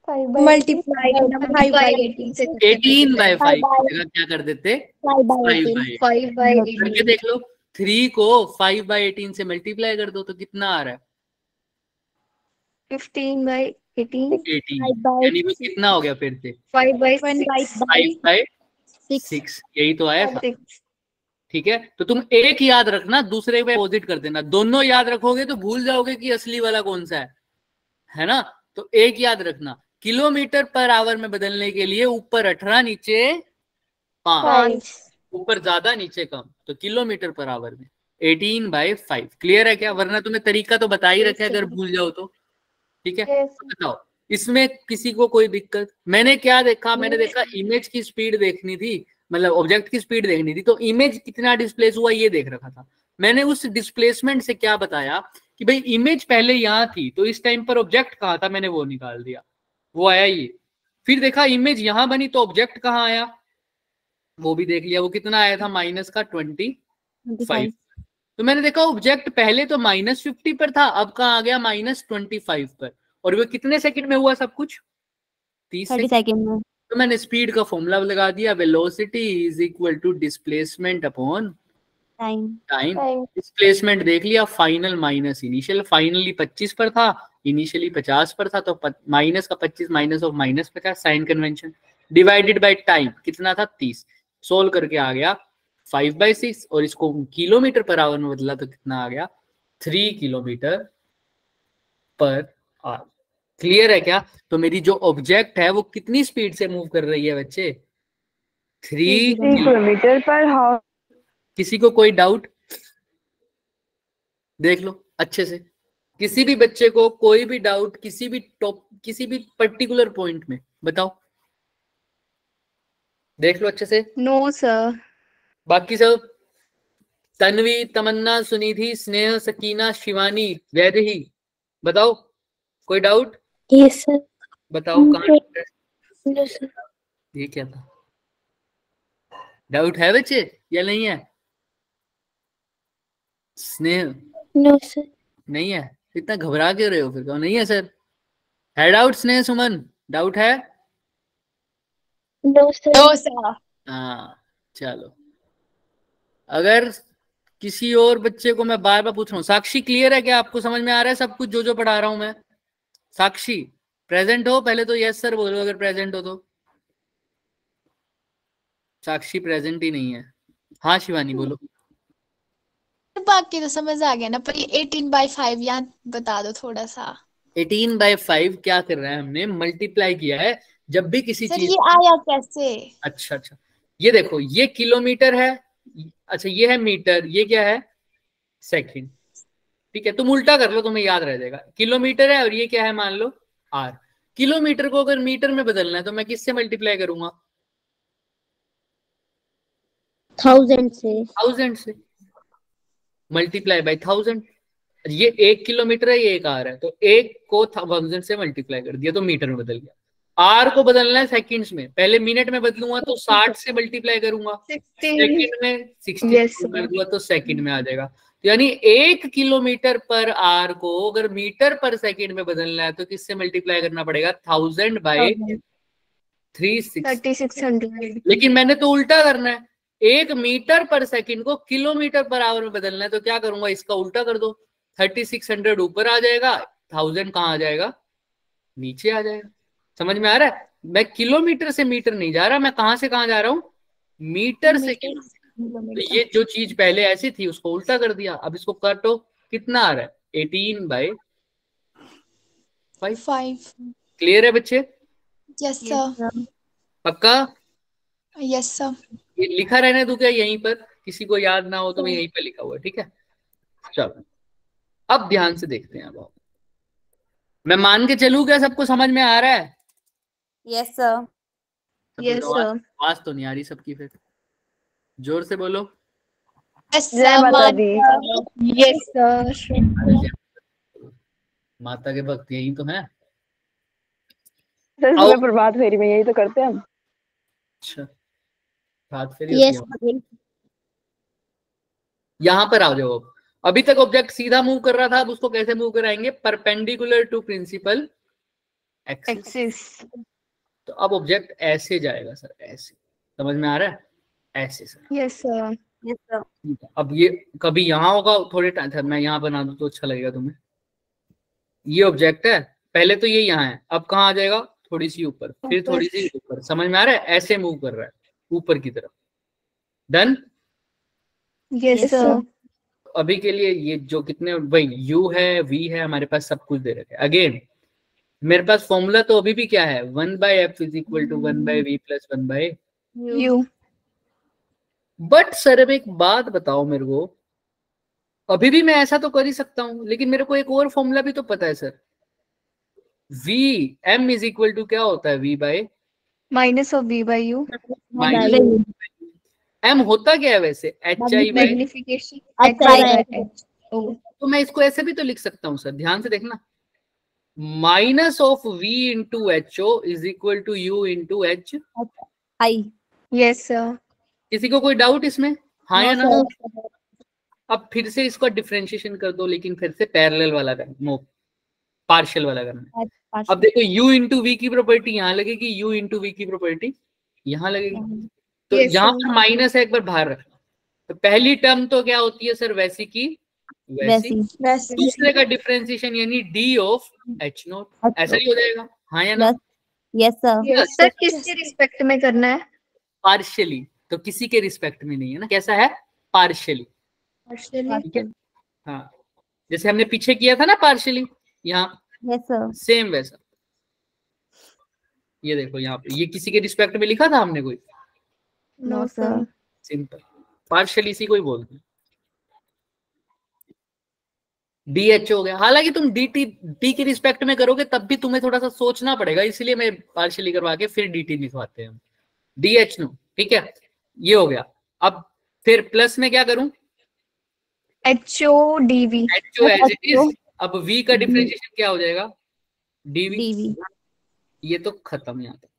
मल्टीप्लाई करना 5/18 से 18/5 की जगह क्या कर देते? 5/18 करके देख लो। 3 को 5/18 से मल्टीप्लाई कर दो तो कितना आ रहा है? 15/18 यानी वो कितना हो गया? फिर से 5/6 यही तो आया था, ठीक है। तो तुम एक याद रखना, दूसरे पे अपोजिट कर देना। दोनों याद रखोगे तो भूल जाओगे कि असली वाला कौन सा है ना। तो एक याद रखना, किलोमीटर पर आवर में बदलने के लिए ऊपर 18 नीचे 5, ऊपर ज्यादा नीचे कम, तो किलोमीटर पर आवर में 18/5। क्लियर है क्या? वरना तुम्हें तरीका तो बता ही रखा है अगर भूल जाओ तो, ठीक है। तो बताओ, इसमें किसी को कोई दिक्कत? मैंने क्या देखा? मैंने देखा इमेज की स्पीड देखनी थी, मतलब ऑब्जेक्ट की स्पीड देखनी थी, तो इमेज कितना डिस्प्लेस हुआ ये देख रखा था। मैंने उस डिस्प्लेसमेंट से क्या बताया कि भाई इमेज पहले यहाँ थी तो इस टाइम पर ऑब्जेक्ट कहाँ था, मैंने वो निकाल दिया, वो आया ये। फिर देखा इमेज यहाँ बनी तो ऑब्जेक्ट कहाँ आया, वो भी देख लिया, वो कितना आया था? -25। तो मैंने देखा ऑब्जेक्ट पहले तो -50 पर था, अब कहाँ आ गया? -25 पर। और वो कितने सेकंड में हुआ सब कुछ? 30 सेकंड में। तो मैंने स्पीड का फॉर्मूला लगा दिया, velocity is equal to displacement upon time. Displacement देख लिया, फाइनल माइनस इनिशियल। फाइनली 25 पर था, इनिशियली 50 पर था, तो माइनस का 25 minus of -50, sign convention, divided by time कितना था? 30। सोल्व करके आ गया 5/6 और इसको किलोमीटर पर आवर में बदला तो कितना आ गया? 3 किलोमीटर पर आवर। क्लियर है क्या? तो मेरी जो ऑब्जेक्ट है वो कितनी स्पीड से मूव कर रही है बच्चे? 3 किलोमीटर पर हावर। किसी को कोई डाउट? देख लो अच्छे से, किसी भी बच्चे को कोई भी डाउट किसी भी पर्टिकुलर पॉइंट में बताओ, देख लो अच्छे से। No sir. बाकी सब तन्वी, तमन्ना, सुनिधि, स्नेह, सकीना, शिवानी, वैदेही, बताओ कोई डाउट? Yes sir. बताओ कहाँ? ये क्या था? डाउट है बच्चे या नहीं है? स्नेह? No sir. नहीं है? इतना घबरा क्यों रहे हो? फिर कहो नहीं है सर। है डाउट? स्नेह, सुमन, डाउट है? No sir. हाँ चलो, अगर किसी और बच्चे को मैं बार बार पूछ रहा हूँ, साक्षी क्लियर है क्या? आपको समझ में आ रहा है सब कुछ जो पढ़ा रहा हूं मैं? साक्षी प्रेजेंट हो? पहले तो यस सर बोलो अगर प्रेजेंट हो तो। साक्षी प्रेजेंट ही नहीं है। हाँ शिवानी बोलो। बाकी तो समझ आ गया ना, पर ये 18/5 यहाँ बता दो थोड़ा सा। 18/5 क्या कर रहा है? हमने मल्टीप्लाई किया है जब भी किसी सर चीज। ये आया कैसे? अच्छा, ये देखो, ये किलोमीटर है, अच्छा ये है मीटर, ये क्या है? सेकंड। ठीक है, तुम उल्टा कर लो तुम्हें याद रह जाएगा। किलोमीटर है और ये क्या है? मान लो आर। किलोमीटर को अगर मीटर में बदलना है तो मैं किससे मल्टीप्लाई करूंगा? 1000 से। Multiply by 1000। ये 1 किलोमीटर है, ये 1 आर है, तो 1 को 1000 से मल्टीप्लाई कर दिया तो मीटर में बदल गया। आर को बदलना है सेकंड्स में, पहले मिनट में बदलूंगा तो 60 से मल्टीप्लाई करूंगा, 16 सेकंड में 60 Yes, कर दूंगा तो सेकंड में आ जाएगा। तो यानी 1 किलोमीटर पर आर को अगर मीटर पर सेकंड में बदलना है तो किससे मल्टीप्लाई करना पड़ेगा? 1000 बाय 3600। लेकिन मैंने तो उल्टा करना है, 1 मीटर पर सेकंड को किलोमीटर पर आवर में बदलना है, तो क्या करूंगा? इसका उल्टा कर दो, 3600 ऊपर आ जाएगा, 1000 कहाँ आ जाएगा? नीचे आ जाएगा। समझ में आ रहा है? मैं किलोमीटर से मीटर नहीं जा रहा, मैं कहां से कहां जा रहा हूं? मीटर से किलोमीटर। तो ये जो चीज पहले ऐसी थी उसको उल्टा कर दिया। अब इसको काटो, कितना आ रहा है? 18 बाय 5। क्लियर है बच्चे? Yes sir. पक्का? Yes sir. ये लिखा रहने दो क्या यहीं पर? किसी को याद ना हो तो मैं यहीं पर लिखा हुआ है, ठीक है? चलो अब ध्यान से देखते हैं। अब मैं मान के चलूं क्या सबको समझ में आ रहा है? Yes sir. Yes sir. आवाज तो नहीं आ रही सबकी, फिर जोर से बोलो। जय माता दी। Yes sir. माता के भक्त यही तो है। सर सुबह प्रभात फेरी में यही तो करते हैं हम। अच्छा, प्रभात फेरी होती है। यहाँ पर आ जाओ। अब अभी तक ऑब्जेक्ट सीधा मूव कर रहा था, अब उसको कैसे मूव कराएंगे? Perpendicular to principal axis. तो अब ऑब्जेक्ट ऐसे जाएगा सर, ऐसे। समझ में आ रहा है? ऐसे sir. Yes sir. Yes sir. अब ये कभी यहाँ होगा, थोड़े टाइम मैं यहाँ बना दूं तो अच्छा लगेगा तुम्हें। ये ऑब्जेक्ट है, पहले तो ये यहाँ है, अब कहाँ आ जाएगा? थोड़ी सी ऊपर, फिर थोड़ी सी ऊपर। समझ में आ रहा है? ऐसे मूव कर रहा है ऊपर की तरफ। डन? Yes sir. अभी के लिए ये जो कितने भाई u है, v है, हमारे पास सब कुछ दे रखे हैं। अगेन मेरे पास फॉर्मूला तो अभी भी क्या है? 1/f is equal to 1/v plus 1/u। But sir अब एक बात बताओ मेरे को, अभी भी मैं ऐसा तो कर ही सकता हूं, लेकिन मेरे को एक और फॉर्मूला भी तो पता है sir. v m is equal to क्या होता है? v by minus of v by u। m होता क्या है वैसे? h i by. मैग्निफिकेशन। तो मैं इसको ऐसे भी तो लिख सकता हूँ सर, ध्यान से देखना। Minus of v into H O is equal to u into H I. Yes sir. किसी को कोई डाउट इसमें? हाँ या ना? अब फिर से इसको डिफरेंशिएशन कर दो, लेकिन फिर से पैरेलल वाला करना, पार्शियल वाला करना। अब देखो u इंटू वी की प्रॉपर्टी यहाँ लगेगी, u इंटू वी की प्रॉपर्टी यहाँ लगेगी। तो यहाँ पर माइनस है, एक बार बाहर रखना। तो पहली टर्म तो क्या होती है सर? वैसी की वैसी। दूसरे का डिफरेंशिएशन यानी डी ऑफ एच नॉट, ऐसा ही हो जाएगा। हाँ या ना? Yes sir. सर किसके रिस्पेक्ट में करना है? पार्शियली। तो किसी के रिस्पेक्ट में नहीं है ना, कैसा है? पार्शियली। ठीक है? हाँ, जैसे हमने पीछे किया था ना पार्शियली, यहाँ यस सर। सेम वैसा। ये देखो यहाँ पे, ये किसी के रिस्पेक्ट में लिखा था हमने कोई? No sir. सिंपल पार्शियली इसी को ही बोलते हैं। डी एच हो गया। हालांकि तुम डी के रिस्पेक्ट में करोगे तब भी तुम्हें थोड़ा सा सोचना पड़ेगा, इसलिए मैं पार्शियली करवा के फिर डी टी लिखवाते हैं डी एच नो। ठीक है, ये हो गया। अब फिर प्लस में क्या करूं? H O D V. H O as it is. अब v का डिफरेंशिएशन क्या हो जाएगा? डीवी। ये तो खत्म। यहाँ तक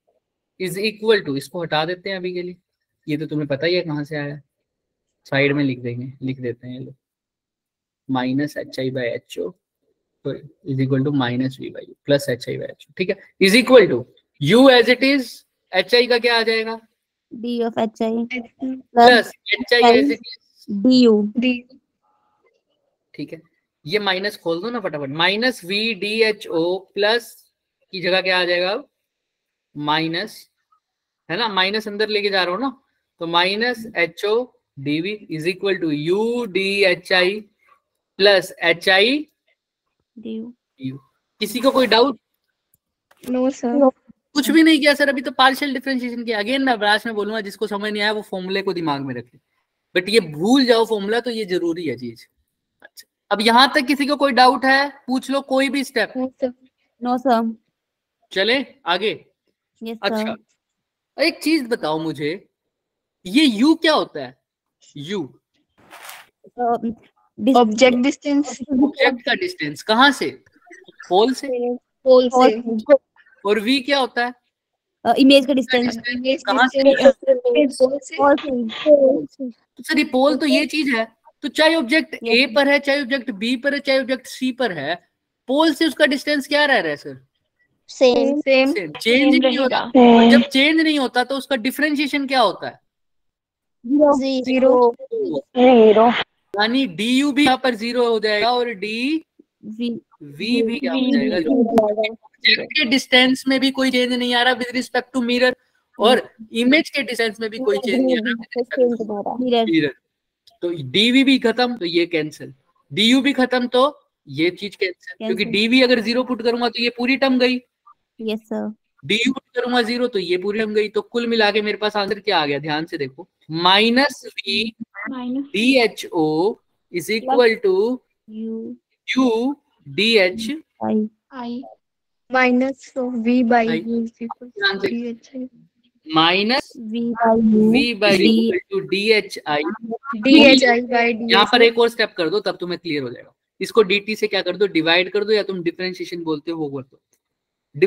इज इक्वल टू, इसको हटा देते हैं अभी के लिए, ये तो तुम्हें पता ही है कहाँ से आया है, साइड में लिख देंगे, लिख देते हैं ये लोग। Minus H I by H O is equal to minus V by plus H I by H O. ठीक है, is equal to U as it is, H I का क्या आ जाएगा? D of H I plus H I as it is D U. ठीक है, ये minus खोल दो ना फटाफट। Minus V D H O plus की जगह क्या आ जाएगा? माइनस, है ना, माइनस अंदर लेके जा रहा हूं ना, तो minus H O D V is equal to U D H I plus H I D U. किसी को कोई डाउट? No sir. कुछ भी नहीं किया सर, अभी तो पार्शियल डिफरेंशिएशन किया। अगेन मैं लास्ट में बोलूंगा, जिसको समझ नहीं आया वो फॉर्मूले को दिमाग में रखे, बट ये भूल जाओ फॉर्मूला, तो ये जरूरी है चीज। अच्छा, अब यहां तक किसी को कोई डाउट है? पूछ लो कोई भी स्टेप। No sir. चले आगे। यस अच्छा, सर। एक चीज बताओ मुझे, ये u क्या होता है? u object distance. ऑब्जेक्ट का डिस्टेंस कहाँ से? पोल से। पोल से। और v क्या होता है? इमेज का डिस्टेंस कहाँ से? तो सर ये पोल तो ये चीज है, तो चाहे ऑब्जेक्ट ए पर है, चाहे ऑब्जेक्ट बी पर है, चाहे ऑब्जेक्ट सी पर है, पोल से उसका डिस्टेंस क्या रह रहा है सर? सेम चेंज नहीं होता। और जब चेंज नहीं होता तो उसका डिफरेंशिएशन क्या होता है? जीरो। यानी डी यू भी यहाँ पर जीरो हो जाएगा और डी वी भी क्या हो जाएगा? ऑब्जेक्ट के डिस्टेंस में भी कोई चेंज नहीं आ रहा विद रिस्पेक्ट टू मिरर, और इमेज के डिस्टेंस में भी कोई चेंज नहीं आ रहा विद रिस्पेक्ट टू मिरर। तो डीवी भी खत्म तो ये कैंसिल, डीयू भी खत्म तो ये चीज कैंसिल, क्योंकि डीवी अगर जीरो पुट करूंगा तो ये पूरी टर्म गई। Yes sir. डीयू पुट करूंगा जीरो तो ये पूरी टर्म गई। तो कुल मिला के मेरे पास आंसर क्या आ गया? ध्यान से देखो, minus V D H O is equal to U D H I minus V by U minus V by two D H I by D. यहाँ पर एक और स्टेप कर दो तब तुम्हें क्लियर हो जाएगा। इसको dt से क्या कर दो, डिवाइड कर दो, या तुम डिफरेंशिएशन बोलते हो वो कर दो।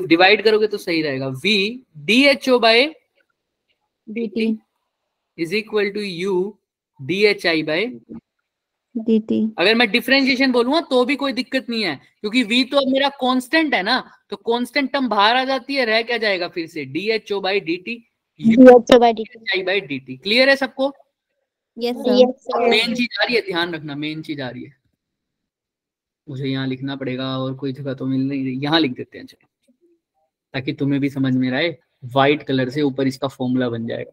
डिवाइड करोगे तो सही रहेगा। v dho by dt is equal to u dhi by dt। अगर मैं डिफरेंशिएशन बोलूंगा तो भी कोई दिक्कत नहीं है, क्योंकि v तो अब मेरा कांस्टेंट है ना, तो कांस्टेंट टर्म बाहर आ जाती है, रह क्या जाएगा फिर से dho by dt dhi by dt। Clear है सबको? Yes sir. मेन चीज आ रही है, ध्यान रखना, मेन चीज आ रही है। मुझे यहाँ लिखना पड़ेगा और कोई जगह तो मिल नहीं रही, यहाँ लिख देते हैं चलो, ताकि तुम्हें भी समझ में आए। व्हाइट कलर से ऊपर इसका फॉर्मूला बन जाएगा।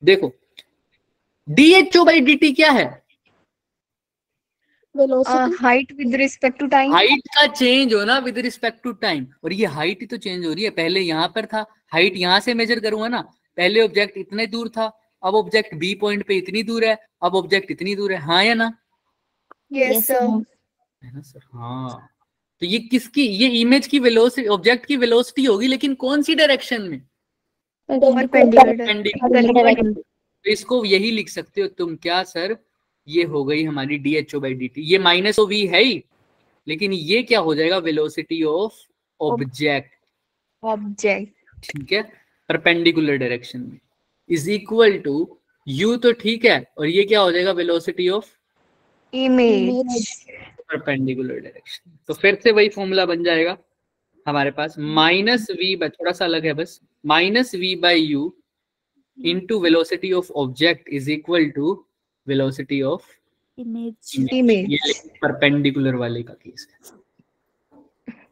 देखो dho बाई dt क्या है? Height with respect to time. Height का चेंज हो ना विद रिस्पेक्ट टू टाइम, और ये हाइट ही तो चेंज हो रही है। पहले यहाँ पर था, हाइट यहाँ से मेजर करूंगा ना, पहले ऑब्जेक्ट इतने दूर था, अब ऑब्जेक्ट बी पॉइंट पे इतनी दूर है, अब ऑब्जेक्ट इतनी दूर है। हाँ या ना? Yes sir. है ना सर? हाँ। तो ये किसकी, ये इमेज की वेलोसिटी, ऑब्जेक्ट की वेलोसिटी होगी, लेकिन कौन सी डायरेक्शन में? परपेंडिकुलर। तो इसको यही लिख सकते हो तुम, क्या सर? ये हो गई हमारी dho बाई dt। ये माइनस ओ वी है ही, लेकिन ये क्या हो जाएगा? Velocity of object. ठीक है, परपेंडिकुलर डायरेक्शन में इज इक्वल टू u, तो ठीक है, और ये क्या हो जाएगा? Velocity of image perpendicular direction. तो फिर से वही फॉर्मूला बन जाएगा हमारे पास, माइनस वी, थोड़ा सा अलग है बस, minus V by U into velocity of object is equal to velocity of image. ये परपेंडिकुलर वाले का केस है।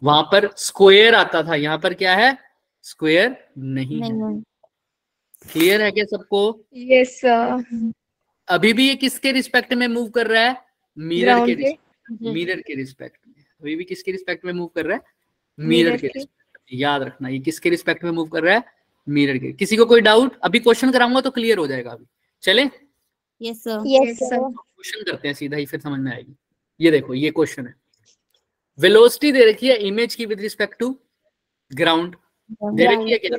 वहां पर स्क्वायर आता था, यहाँ पर क्या है? स्क्वायर नहीं है। क्लियर है क्या सबको? Yes sir. अभी भी ये किसके रिस्पेक्ट में मूव कर रहा है? मिरर के रिस्पेक्ट में। अभी भी किसके रिस्पेक्ट में मूव कर रहा है? मिरर के रिस्पेक्ट। याद रखना, ये किसके रिस्पेक्ट में मूव कर रहा है? मिरर के। किसी को कोई डाउट? अभी क्वेश्चन कराऊंगा तो क्लियर हो जाएगा। अभी चले? Yes sir. क्वेश्चन करते हैं सीधा ही, फिर समझ में आएगी। ये देखो, ये क्वेश्चन है, वेलोसिटी दे रखी है इमेज की विद रिस्पेक्ट टू ग्राउंड, दे रखी है क्या?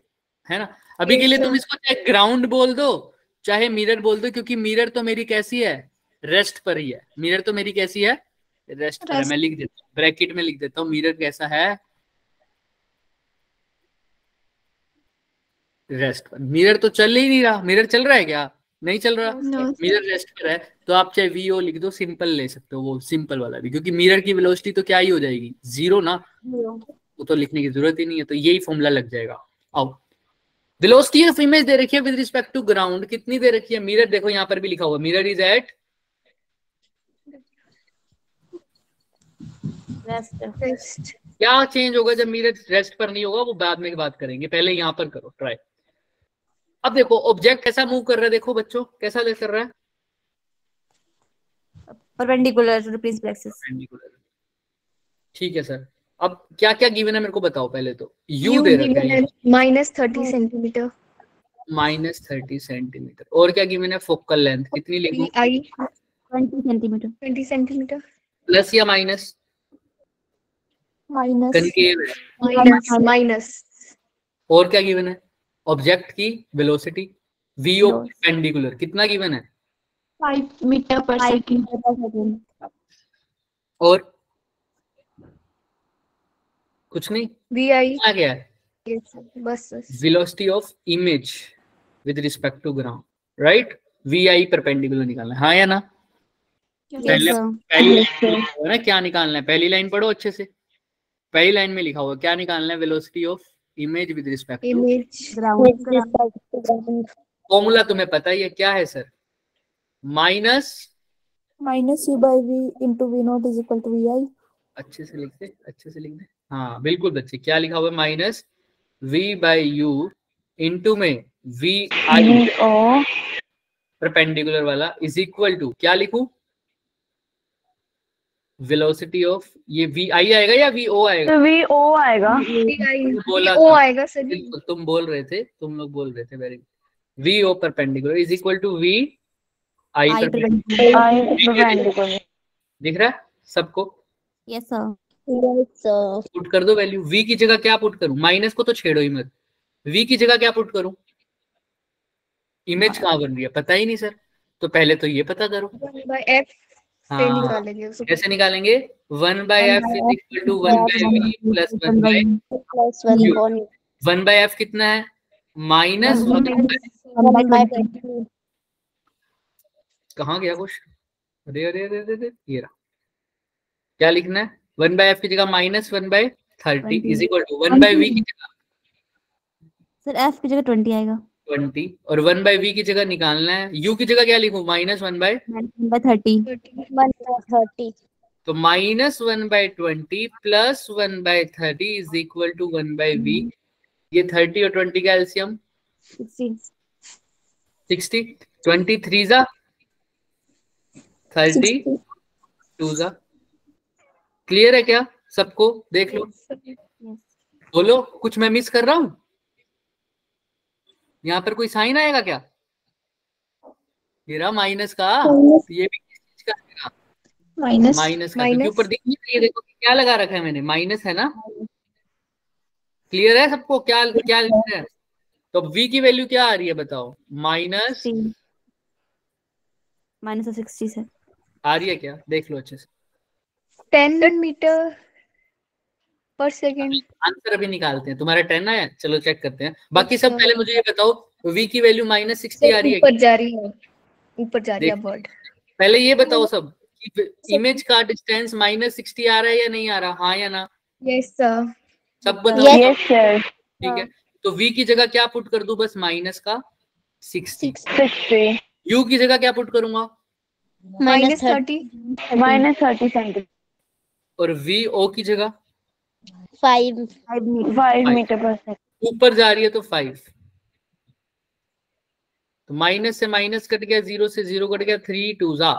है ना? अभी के लिए तुम इसको चाहे ग्राउंड बोल दो चाहे मिरर बोल दो, क्योंकि मिरर तो मेरी कैसी है? रेस्ट पर ही है। मिरर तो मेरी कैसी है? रेस्ट पर है। मैं लिख देता हूँ, ब्रैकेट में लिख देता हूँ, मिरर कैसा है? रेस्ट पर। मिरर तो चल ही नहीं रहा। मिरर चल रहा है क्या? नहीं चल रहा। मिरर रेस्ट पर है, तो आप चाहे वीओ लिख दो, सिंपल ले सकते हो, वो सिंपल वाला भी, क्योंकि मिरर की वेलोसिटी तो क्या ही हो जाएगी? जीरो ना, वो तो लिखने की जरूरत ही नहीं है। तो यही फॉर्मूला लग जाएगा। आओ, वेलोसिटी ऑफ इमेज दे रखी है विद रिस्पेक्ट टू ग्राउंड, कितनी दे रखी है? मिरर देखो यहाँ पर भी लिखा हुआ, मिरर इज एट रेस्ट। क्या चेंज होगा जब मिरर रेस्ट पर नहीं होगा? वो बाद में बात करेंगे, पहले यहाँ पर करो ट्राई। अब देखो ऑब्जेक्ट कैसा मूव कर रहा है, देखो बच्चों कैसा कर रहा है? Perpendicular to the principal axis. ठीक है सर। अब क्या क्या गिवन है मेरे को बताओ पहले तो। u दे रखा है -30 सेंटीमीटर। -30 सेंटीमीटर। और क्या गिवन है? फोकल लेंथ कितनी लिखूं? 20 सेंटीमीटर। 20 सेंटीमीटर। प्लस या माइनस? कनकेव है। माइनस। और क्या गिवन है? ऑब्जेक्ट की वेलोसिटी v ऑफ परपेंडिकुलर कितना गिवन है? 5 मीटर पर सेकंड। और कुछ नहीं? vi क्या है? बस velocity of image with respect to ground, right? V I perpendicular निकालना है, हाँ या ना? पहले पहली लाइन ना क्या निकालना है, पहली लाइन पढ़ो अच्छे से। पहली लाइन में लिखा हुआ क्या निकालना है, velocity of image with respect to ground. Formula तुम्हें पता ही है, क्या है sir? Minus u by v into v naught is equal to vi। अच्छे से लिख दे, अच्छे से लिख दे। हाँ बिल्कुल बच्चे, क्या लिखा हुआ है? Minus v by U into में v आई परपेंडिकुलर वाला इज इक्वल टू क्या लिखूं? वेलोसिटी ऑफ, ये वी आई आएगा या वी ओ आएगा? वी ओ आएगा। बोला ओ आएगा सर। बिल्कुल तुम बोल रहे थे, तुम लोग बोल रहे थे, very good. V O perpendicular is equal to V I perpendicular. दिख रहा है सबको? Yes sir. पुट कर दो वैल्यू। v की जगह क्या पुट करूं? माइनस को तो छेड़ो ही मत, v की जगह क्या पुट करूं? इमेज कहाँ बन रही है पता ही नहीं सर, तो पहले तो ये पता करो। 1/f से निकालेंगे उसको। कैसे निकालेंगे? 1/f is equal to 1/v plus 1/f कितना है? माइनस 1/, कहाँ गया क्वेश्चन? अरे अरे अरे अरे, ये रहा। क्या लिखना है? 1/f की जगह minus 1/30 is equal to 1/v की जगह सर f की जगह 20 आएगा। 20 और 1/v की जगह निकालना है। u की जगह क्या लिखूं? माइनस 1/30। तो minus 1/20 plus 1/30 is equal to 1/v। ये 30 और 20 का एलसीएम 60। 23 जा 30, 2 जा। क्लियर है क्या सबको? देख लो, बोलो कुछ मैं मिस कर रहा हूं? यहाँ पर कोई साइन आएगा क्या? ये रहा माइनस का, ये भी किस चीज का आएगा? माइनस का। क्योंकि ऊपर दिख नहीं रहा, ये देखो क्या लगा रखा है मैंने, माइनस है ना। क्लियर है सबको? क्या क्या लिख रहे हैं? तो v की वैल्यू क्या आ रही है बताओ? माइनस 60 से आ रही है क्या? देख लो अच्छे से। 10 मीटर पर सेकंड। आंसर अभी निकालते हैं। तुम्हारा 10 है, चलो चेक करते हैं। बाकी सब पहले मुझे ये बताओ, v की वैल्यू माइनस 60 आ रही है? ऊपर जा रही है, ऊपर जा रही है बर्ड। पहले ये बताओ सब, इमेज का डिस्टेंस माइनस 60 आ रहा है या नहीं आ रहा? हाँ या ना? Yes sir. सब बताओ। Yes sir. ठीक है, तो v की जगह क्या पुट कर दूं? बस माइनस का 60। u की जगह क्या पुट करूंगा? -30 सेंटीमीटर और vo की जगह 5 मीटर पर सेकंड। ऊपर जा रही है तो 5। तो माइनस से माइनस कट गया, 0 से 0 कट गया, 3 2 जा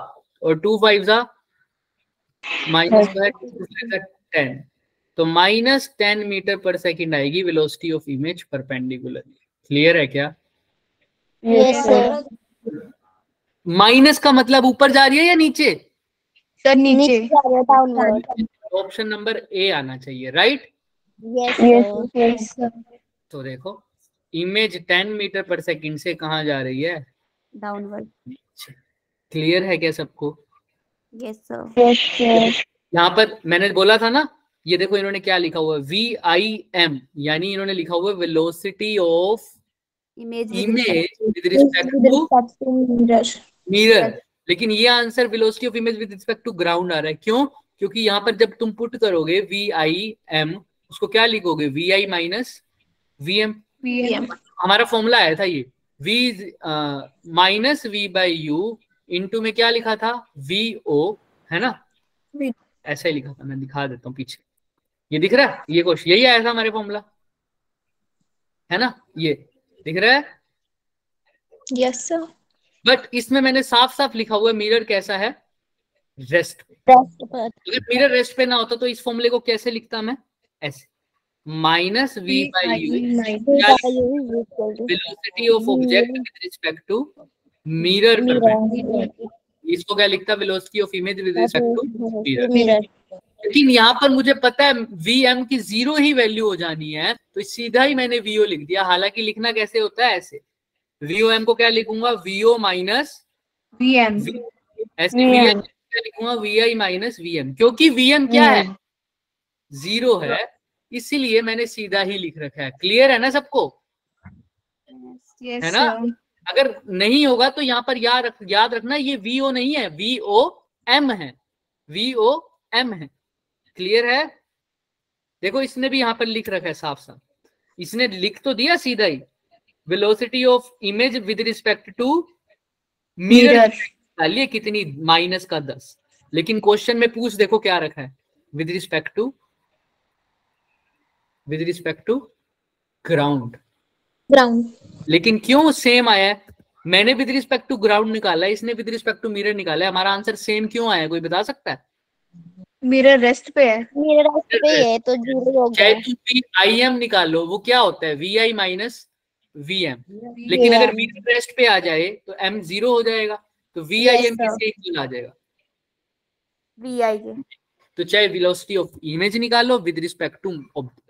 और 2 5 जा माइनस 10। तो माइनस 10 मीटर पर सेकंड आएगी velocity of image perpendicular. Clear है क्या? Yes sir. माइनस का मतलब ऊपर जा रही है या नीचे? सर नीचे। ऑप्शन नंबर ए आना चाहिए, राइट? Yes sir. तो देखो इमेज 10 मीटर पर सेकंड से कहाँ जा रही है? डाउनवर्ड। क्लियर है क्या सबको? Yes sir. यहाँ पर मैंने बोला था ना, ये देखो इन्होंने क्या लिखा हुआ है, VIM, यानी इन्होंने लिखा हुआ है velocity of image with respect to mirror. लेकिन ये answer velocity of image with respect to ground आ रहा है। क्यों? क्योंकि यहाँ पर जब तुम पुट करोगे VIM, उसको क्या लिखोगे? VI minus VM। हमारा फॉर्मूला आया था ये, V minus V by U into में क्या लिखा था? VO, है ना? ऐसा ही लिखा था, मैं दिखा देता हूँ पीछे। ये दिख रहा है? ये क्वेश्चन यही आया था हमारे फॉर्मूला, है ना? ये दिख रहा है? Yes sir. बट इसमें मैंने साफ साफ लिखा हुआ है मिरर कैसा है? रेस्ट पे। अगर मिरर रेस्ट पे ना होता तो इस फॉर्मूले को कैसे लिखता मैं? ऐसे, minus V by U velocity of object with respect to mirror perpendicular. इसको क्या लिखता? Velocity of image with respect to mirror. लेकिन यहाँ पर मुझे पता है VM की 0 ही वैल्यू हो जानी है, तो सीधा ही मैंने VO लिख दिया। हालांकि लिखना कैसे होता है? ऐसे, VOM को क्या लिखूंगा? VO minus VM। ऐसे VM क्या लिखूंगा? VI माइनस VM, क्योंकि VM क्या है? 0 है, इसीलिए मैंने सीधा ही लिख रखा है। क्लियर है ना सबको? यस है ना? अगर नहीं होगा तो यहाँ पर याद रखना ये VO नहीं है, VOM है, VOM है। क्लियर है? देखो इसने भी यहाँ पर लिख रखा है साफ साफ, इसने लिख तो दिया सीधा ही, velocity of image with respect to mirror डालिए कितनी, -10, लेकिन क्वेश्चन में पूछ देखो क्या रखा है, विद रिस्पेक्ट टू ग्राउंड। लेकिन क्यों सेम आया है? मैंने विद रिस्पेक्ट टू ग्राउंड निकाला है, इसने विद रिस्पेक्ट टू मिरर निकाला है, हमारा आंसर सेम क्यों आया, कोई बता सकता है? मिरर रेस्ट पे है, तो 0 हो चाहे गया। तुम VIM निकालो, वो क्या होता है, VI माइनस VM, लेकिन अगर मिरर रेस्ट पे आ जाए तो M 0 हो जाएगा, तो VIM किसके इक्वल आ जाएगा, VI के। तो चाहे वेलोसिटी ऑफ इमेज निकालो विद रिस्पेक्ट टू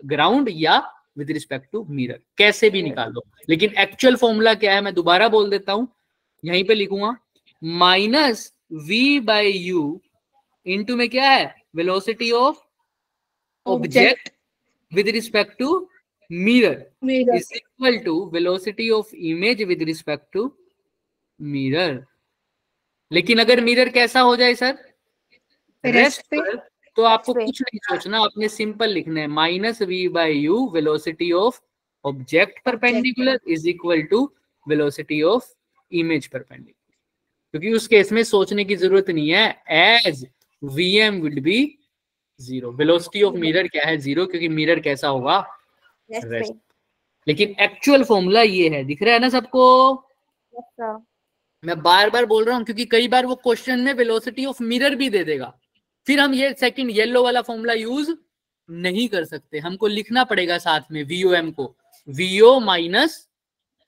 ग्राउंड या विद रिस्पेक्ट टू मिरर, कैसे भी निकालो, लेकिन एक्चुअल फॉर्मूला क्या है मैं दोबारा बोल देता हूं, यहीं पे लिखूंगा, -V/U इनटू में क्या है, velocity of object with respect to mirror is equal to velocity of image with respect to mirror. लेकिन अगर मिरर कैसा हो जाए सर, रेस्ट पर, तो आपको कुछ नहीं सोचना, आपने सिंपल लिखना है -V/U velocity of object perpendicular is equal to velocity of image perpendicular, क्योंकि उस केस में सोचने की जरूरत नहीं है, as VM will be 0, velocity of mirror क्या है 0, क्योंकि मिरर कैसा होगा, रेस्ट। लेकिन एक्चुअल फॉर्मूला ये है, दिख रहा है ना सबको? मैं बार बार बोल रहा हूं क्योंकि कई बार वो क्वेश्चन में वेलोसिटी ऑफ मिरर भी दे देगा, फिर हम ये सेकंड येलो वाला फॉर्मूला यूज नहीं कर सकते, हमको लिखना पड़ेगा साथ में VOM को, VO माइनस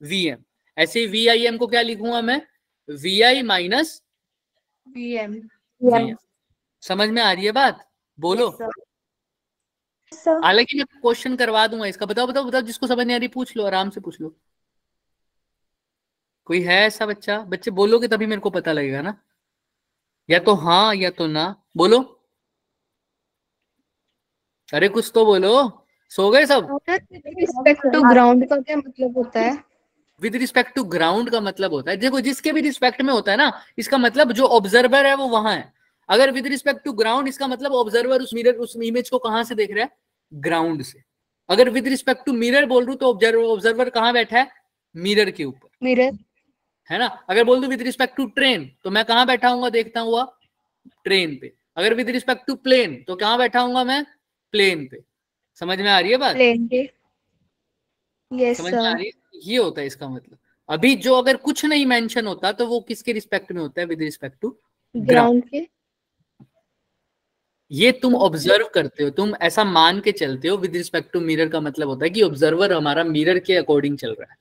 VM। ऐसे ही VIM को क्या लिखूंगा मैं, VI माइनस VM। समझ में आ रही है बात? बोलो। हालांकि मैं क्वेश्चन करवा दूंगा इसका, बताओ जिसको समझ नहीं आ रही पूछ लो, आराम से पूछ लो। कोई है ऐसा बच्चा? बच्चे बोलोगे तभी मेरे को पता लगेगा ना, या तो हाँ या तो ना, बोलो। अरे कुछ तो बोलो, सो गए सब? रिस्पेक्ट टू ग्राउंड का क्या मतलब होता है? विद रिस्पेक्ट टू ग्राउंड का मतलब होता है, देखो जिसके भी रिस्पेक्ट में होता है ना, इसका मतलब जो ऑब्जर्वर है वो वहां है। अगर विद रिस्पेक्ट टू ग्राउंड, इसका मतलब ऑब्जर्वर उस मिरर, उस इमेज को कहां से देख रहा है, ग्राउंड से। अगर विद रिस्पेक्ट टू मिरर बोल रहा हूं तो ऑब्जर्वर कहां बैठा है, मिरर के ऊपर, मिरर, है ना? अगर बोल दूं विद रिस्पेक्ट टू ट्रेन, तो मैं कहां बैठा हूँ देखता हुआ, ट्रेन पे। अगर विद रिस्पेक्ट टू प्लेन, तो कहां बैठा हूँ मैं, प्लेन पे। समझ में आ रही है बात? प्लेन पे। यस समझ में आ रही है? ये होता है इसका मतलब। अभी जो अगर कुछ नहीं मेंशन होता तो वो किसके रिस्पेक्ट में होता है, विद रिस्पेक्ट टू ग्राउंड के। ये तुम ऑब्जर्व करते हो, तुम ऐसा मान के चलते हो, विद रिस्पेक्ट टू मिरर का मतलब होता है कि ऑब्जर्वर हमारा मिरर के अकॉर्डिंग चल रहा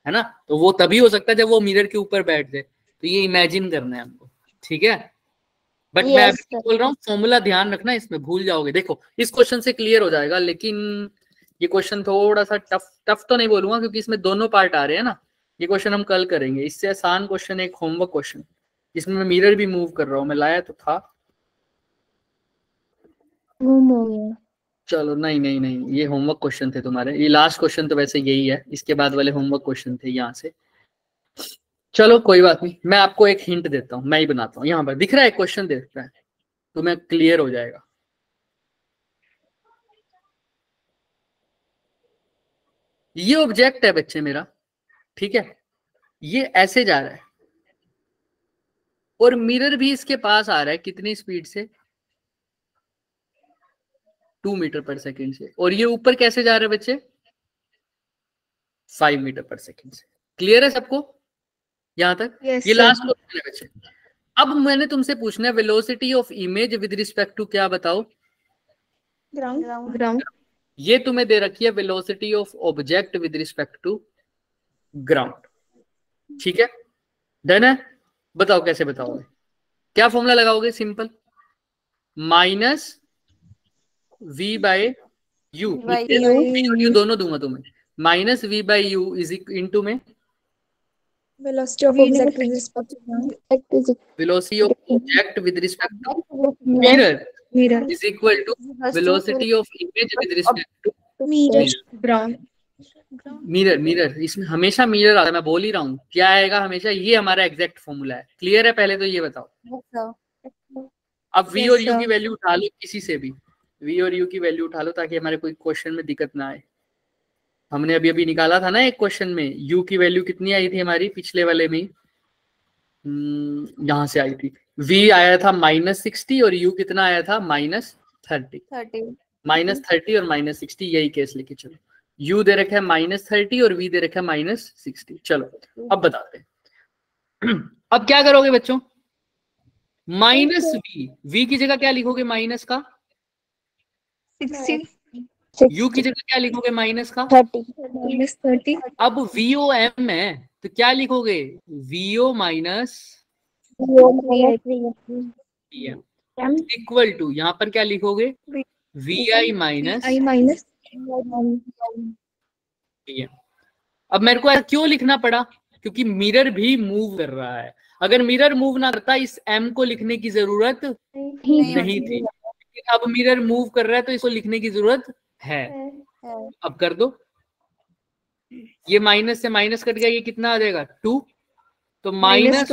है ना? तो वो तभी हो सकता है जब वो मिरर के ऊपर बैठ जाए, तो ये इमेजिन करना है हमको, ठीक है? बट मैं अभी बोल रहा हूँ फॉर्मूला ध्यान रखना, इसमें भूल जाओगे। देखो इस क्वेश्चन से क्लियर हो जाएगा, लेकिन ये क्वेश्चन थोड़ा सा टफ तो नहीं बोलूंगा, क्योंकि इसमें दोनों पार्ट आ रहे हैं ना। ये क्वेश्चन हम कल करेंगे, इससे आसान क्वेश्चन एक होमवर्क क्वेश्चन, जिसमें मैं मिरर भी मूव कर रहा हूँ, मैं लाया तो था, चलो नहीं, ये होमवर्क क्वेश्चन थे तुम्हारे, ये लास्ट क्वेश्चन तो वैसे यही है, इसके बाद वाले होमवर्क क्वेश्चन थे यहाँ से। चलो कोई बात नहीं, मैं आपको एक हिंट देता हूँ, मैं ही बनाता हूँ। यहाँ पर दिख रहा है क्वेश्चन, देख रहा है तो मैं क्लियर हो जाएगा। ये ऑब्जेक्ट है बच्चे मेरा, ठीक है? ये ऐसे जा रहा है और मिरर भी इसके पास आ रहा है, कितनी स्पीड से, 2 मीटर पर सेकेंड से, और ये ऊपर कैसे जा रहा है बच्चे, 5 मीटर पर सेकेंड से। क्लियर है सबको यहां तक? ये लास्ट क्वेश्चन है बच्चे। अब मैंने तुमसे पूछना है velocity of image with respect to क्या, बताओ? ग्राउंड। ये तुम्हें दे रखी है velocity of object with respect to ground, ठीक है? डन है? बताओ कैसे बताओगे, क्या फॉर्मूला लगाओगे? सिंपल, -V/U दोनों दूंगा तुम्हें, -V/U इज इनटू में velocity of object with respect to velocity of object with respect to mirror is equal to velocity of image with respect to ground mirror, इसमें हमेशा मिरर आता है, मैं बोल ही रहा हूँ क्या आएगा हमेशा, ये हमारा एग्जैक्ट फॉर्मूला है। क्लियर है? पहले तो ये बताओ। अब वी और यू की वैल्यू उठा लो, किसी से भी वी और यू की वैल्यू उठा लो, ताकि हमारे कोई क्वेश्चन में दिक्कत ना आए। हमने अभी अभी निकाला था ना एक क्वेश्चन में, यू की वैल्यू कितनी आई थी हमारी पिछले वाले में, यहाँ से आई थी। v आया था -60 और u कितना आया था -30। -30 और -60, यही केस लेके चलो। u दे रखा है -30 और v दे रखा है -60। चलो अब बताते हैं। अब क्या करोगे बच्चों? -v की जगह क्या लिखोगे? माइनस का 60 u की जगह क्या लिखोगे? माइनस का -30। अब VOM है तो क्या लिखोगे? VO माइनस इक्वल टू, यहाँ पर क्या लिखोगे? VI minus VM। अब मेरे को क्यों लिखना पड़ा? क्योंकि मिरर भी मूव कर रहा है। अगर मिरर मूव ना करता इस M को लिखने की जरूरत नहीं थी, अब मिरर मूव कर रहा है तो इसको लिखने की जरूरत है। अब कर दो, ये माइनस से माइनस कट गया, ये कितना आ जाएगा? 2। तो माइनस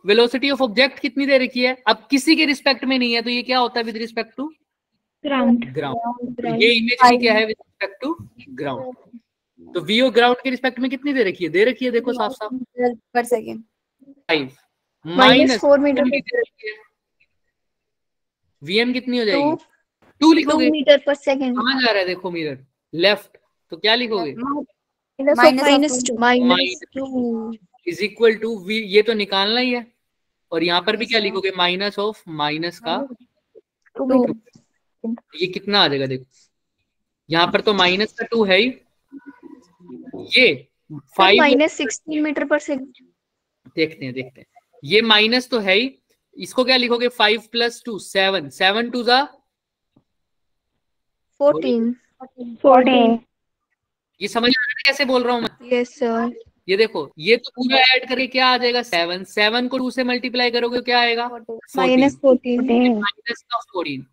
वेलोसिटी ऑफ ऑब्जेक्ट कितनी दे रखी है? अब किसी के रिस्पेक्ट में नहीं है, तो ये क्या होता है? With respect to ground. ये इमेज की क्या है? With respect to ground. तो वीओ ग्राउंड के रिस्पेक्ट में कितनी दे रखी है? दे रखी है, देखो साफ साफ, पर सेकंड 5 -4 मीटर वीएम कितनी हो जाएगी? 2 लिखोगे। 2 मीटर पर सेकंड। कहाँ जा रहा है? देखो मिरर लेफ्ट, तो क्या लिखोगे? -2 इज इक्वल टू वी, ये तो निकालना ही है। और यहाँ पर भी क्या लिखोगे? माइनस ऑफ माइनस का 2। ये कितना आ जाएगा? देखो यहाँ पर तो माइनस का 2 है ही, ये 5 -16 मीटर पर सेकंड। देखते हैं ये माइनस तो है ही, इसको क्या लिखोगे? 5 + 2 7, 7 2 जा 14। ये समझ आ रहा है कैसे बोल रहा हूँ मैं? Yes sir. ये देखो, ये तो पूरा ऐड करके क्या आ जाएगा? 7 7 को 2 से मल्टीप्लाई करोगे तो क्या आएगा? -14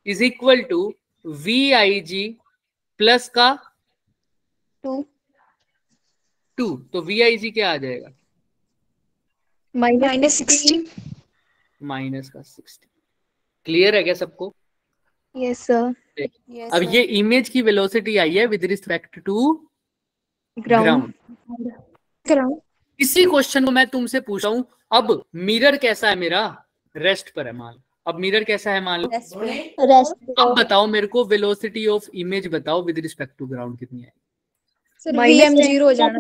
is equal to VIG plus का 2। तो VIG क्या आ जाएगा? -60। माइनस का 60। क्लियर है क्या सबको? Yes sir. अब ये इमेज की वेलोसिटी आई है विद रिस्पेक्ट टू ग्राउंड। इसी क्वेश्चन को मैं तुमसे पूछ रहा हूं। अब मिरर कैसा है मेरा? रेस्ट पर है मान लो। अब मिरर कैसा है मान लो? अब बताओ मेरे को, वेलोसिटी ऑफ इमेज बताओ विद रिस्पेक्ट टू ग्राउंड कितनी है? -0 हो जाएगा।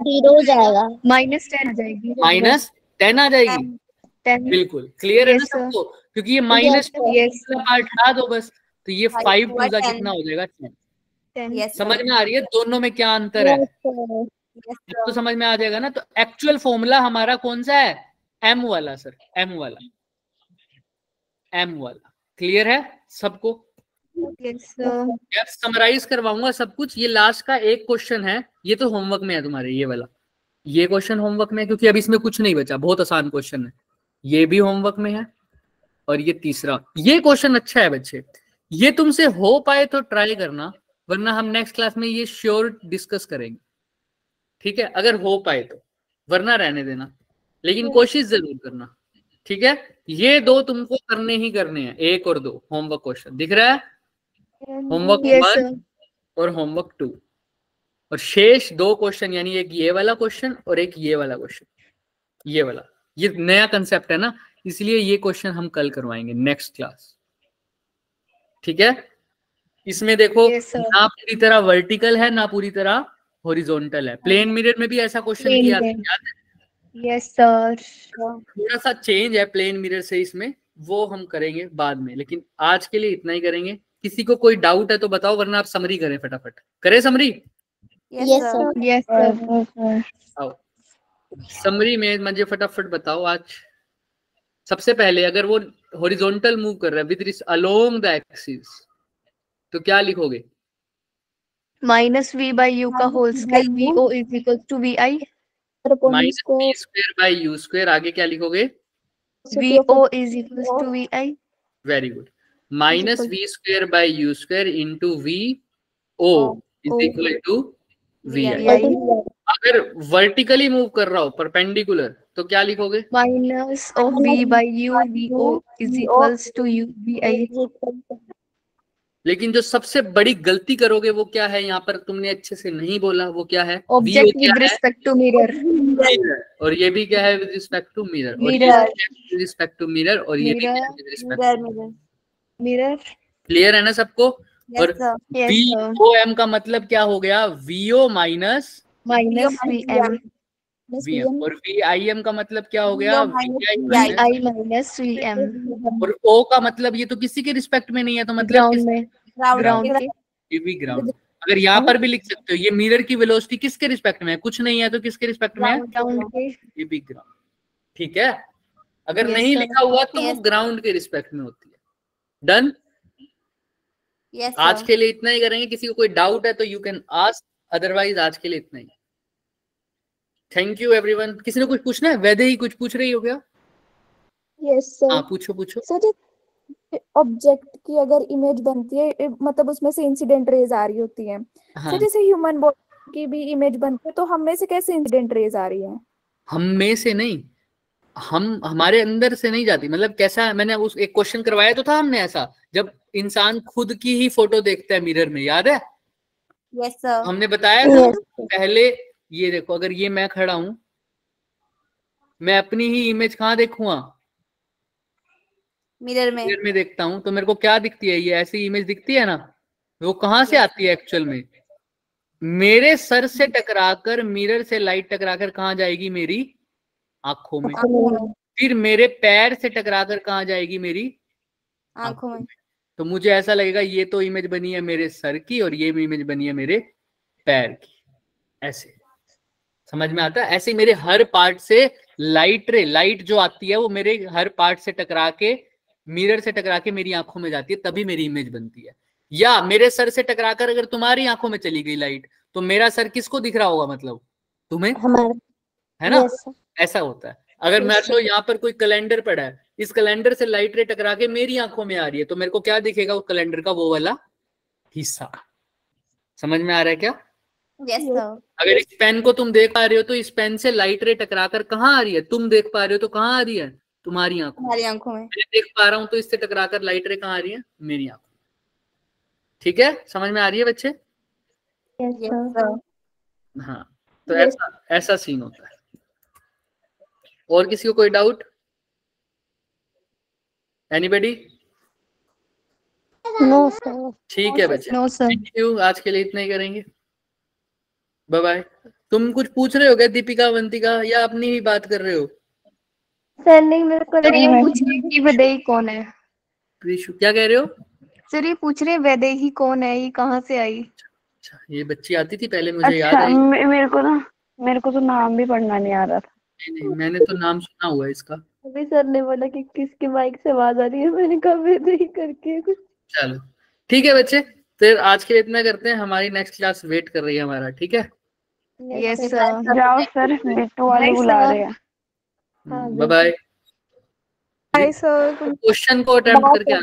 -10 आ जाएगी। -10 आ जाएगी। 10। बिल्कुल क्लियर है ना Yes, sir. सबको? क्योंकि ये माइनस हटा दो बस, तो ये 5 2 का 10। कितना हो जाएगा? 10। 10। समझ में आ रही है दोनों में क्या अंतर है? तो समझ में आ जाएगा ना। तो एक्चुअल फॉर्मूला हमारा कौन सा है? M वाला सर, M वाला। क्लियर है सबको? यार समराइज करवाऊंगा सब कुछ। ये लास्ट का एक क्वेश्चन है, ये तो होमवर्क में है तुम्हारे, ये वाला, ये क्वेश्चन होमवर्क में है, क्योंकि अब इसमें कुछ नहीं बचा, बहुत आसान क्वेश्चन है। ये भी होमवर्क में है, और ये तीसरा, ये क्वेश्चन अच्छा है बच्चे, ये तुमसे हो पाए तो ट्राई करना, वरना हम नेक्स्ट क्लास में ये श्योर डिस्कस करेंगे, ठीक है? अगर हो पाए तो, वरना रहने देना, लेकिन कोशिश जरूर करना, ठीक है? ये 2 तुमको करने ही करने हैं, 1 और 2 होमवर्क क्वेश्चन। दिख रहा है? होमवर्क 1 और होमवर्क 2, और शेष 2 क्वेश्चन, यानी एक ये वाला क्वेश्चन और एक ये वाला क्वेश्चन, ये वाला, ये नया कंसेप्ट है ना, इसलिए ये क्वेश्चन हम कल करवाएंगे नेक्स्ट क्लास, ठीक है? इसमें देखो ना पूरी तरह वर्टिकल है ना पूरी तरह हॉरिजॉन्टल है। प्लेन मिरर में भी ऐसा क्वेश्चन किया था, याद है? Yes sir. थोड़ा सा चेंज है प्लेन मिरर से इसमें, वो हम करेंगे बाद में, लेकिन आज के लिए इतना ही करेंगे। किसी को कोई डाउट है तो बताओ, वरना आप समरी करें, फटाफट करें समरी। Yes sir. आओ समरी में मुझे फटाफट बताओ आज। सबसे पहले अगर वो हॉरिजॉन्टल मूव कर रहा है विद अलोंग द एक्सिस, तो क्या लिखोगे? -v/u का whole square, VO = VI। -v²/u², आगे क्या लिखोगे? VO = VI। Very good. -v²/u² into V O is equal to VI। अगर वर्टिकली मूव कर रहा हो परपेंडिकुलर तो क्या लिखोगे? Minus of V by U VO is equals to U VI। लेकिन जो सबसे बड़ी गलती करोगे वो क्या है? यहाँ पर तुमने अच्छे से नहीं बोला, वो क्या है? Object with respect to mirror. और ये भी क्या है? With respect to mirror. और ये विद रिस्पेक्ट टू मिरर, और ये भी विद रिस्पेक्ट मिरर। क्लियर है ना सबको? और VOM का मतलब क्या हो गया? VO minus VM। VM। और VIM का मतलब क्या हो गया? VI minus VM। और O का मतलब, ये तो किसी के रिस्पेक्ट में नहीं है, तो मतलब ग्राउंड में, ग्राउंड के। ये भी ग्राउंड। अगर यहाँ पर भी लिख सकते हो, ये मिरर की वेलोसिटी किसके रिस्पेक्ट में है? कुछ नहीं है तो किसके रिस्पेक्ट में है? ग्राउंड के। ये भी ग्राउंड। ठीक है, अगर नहीं लिखा हुआ तो वो ग्राउंड के रिस्पेक्ट में होती है। डन। आज के लिए इतना ही करेंगे। किसी को कोई डाउट है तो यू कैन आस्क, अदरवाइज आज के लिए इतना ही। Thank you everyone. किसी ने कुछ पूछना है? वैदे ही कुछ पूछ रही हो क्या? Yes sir. हाँ पूछो पूछो। सर ऑब्जेक्ट की अगर इमेज बनती है, मतलब उसमें से इंसिडेंट रेज आ रही होती है, सर जैसे ह्यूमन बॉडी की भी इमेज बनती है, तो हम में से कैसे इंसिडेंट रेज आ रही है? हम में से नहीं, हमारे अंदर से नहीं जाती। मतलब कैसा? मैंने उस एक क्वेश्चन करवाया तो था हमने ऐसा, जब इंसान खुद की ही फोटो देखता है मिरर में, याद है? Yes sir. हमने बताया था पहले। ये देखो, अगर ये मैं खड़ा हूं, मैं अपनी ही इमेज कहाँ देखूंगा? मिरर में। मिरर में देखता हूं तो मेरे को क्या दिखती है? ये ऐसी इमेज दिखती है ना। वो कहाँ से आती है एक्चुअल में? मेरे सर से टकराकर, मिरर से लाइट टकराकर कहाँ जाएगी? मेरी आंखों में। फिर मेरे पैर से टकराकर कहाँ जाएगी? मेरी आंखों में। तो मुझे ऐसा लगेगा ये तो इमेज बनी है मेरे सर की, और ये इमेज बनी है मेरे पैर की। ऐसे समझ में आता है? ऐसे मेरे हर पार्ट से लाइट जो आती है वो मेरे हर पार्ट से टकरा के, मिरर से टकरा के मेरी आंखों में जाती है, तभी मेरी इमेज बनती है। या मेरे सर से टकराकर अगर तुम्हारी आंखों में चली गई लाइट, तो मेरा सर किसको दिख रहा होगा? मतलब तुम्हें, है ना? ऐसा होता है। अगर मान लो यहाँ पर कोई कैलेंडर पड़ा है, इस कैलेंडर से लाइट रे टकरा के मेरी आंखों में आ रही है, तो मेरे को क्या दिखेगा? उस कैलेंडर का वो वाला हिस्सा। समझ में आ रहा है क्या? Yes sir. अगर इस पेन को तुम देख पा रहे हो, तो इस पेन से लाइट रे टकराकर कहाँ आ रही है? तुम देख पा रहे हो तो कहाँ आ रही है? तुम्हारी आंखों में। मैं देख पा रहा हूं तो इससे टकराकर लाइट रे कहाँ आ रही है? मेरी आंखों। ठीक है, समझ में आ रही है बच्चे? Yes sir. हाँ, तो ऐसा सीन होता है। और किसी को कोई डाउट? एनीबडी? No sir. ठीक है बच्चे, नो सर। Thank you. आज के लिए इतना ही करेंगे। Bye bye. तुम कुछ पूछ रहे हो क्या दीपिका, अवंतिका, या अपनी ही बात कर रहे हो? सर नहीं, मेरे को ये पूछ रही कि वैदेही कौन है? प्रीशु, क्या कह रहे हो? सर ये पूछ रहे वैदेही कौन है, ये कहाँ से आई? अच्छा, ये बच्ची आती थी पहले, मुझे याद है। मेरे को तो नाम भी पढ़ना नहीं आ रहा था। नहीं, मैंने तो नाम सुना हुआ है इसका। अभी सर ने बोला कि किसके माइक से आवाज आ रही है, मैंने कहा वैदेही करके कुछ। चलो ठीक है बच्चे, फिर आज के लिए इतना करते हैं। हमारी नेक्स्ट क्लास वेट कर रही है हमारा। ठीक है, यस सर। जाओ सर, बिट्टू वाले बुला रहे हैं। Bye bye. Bye sir. Question को अटेम्प्ट करके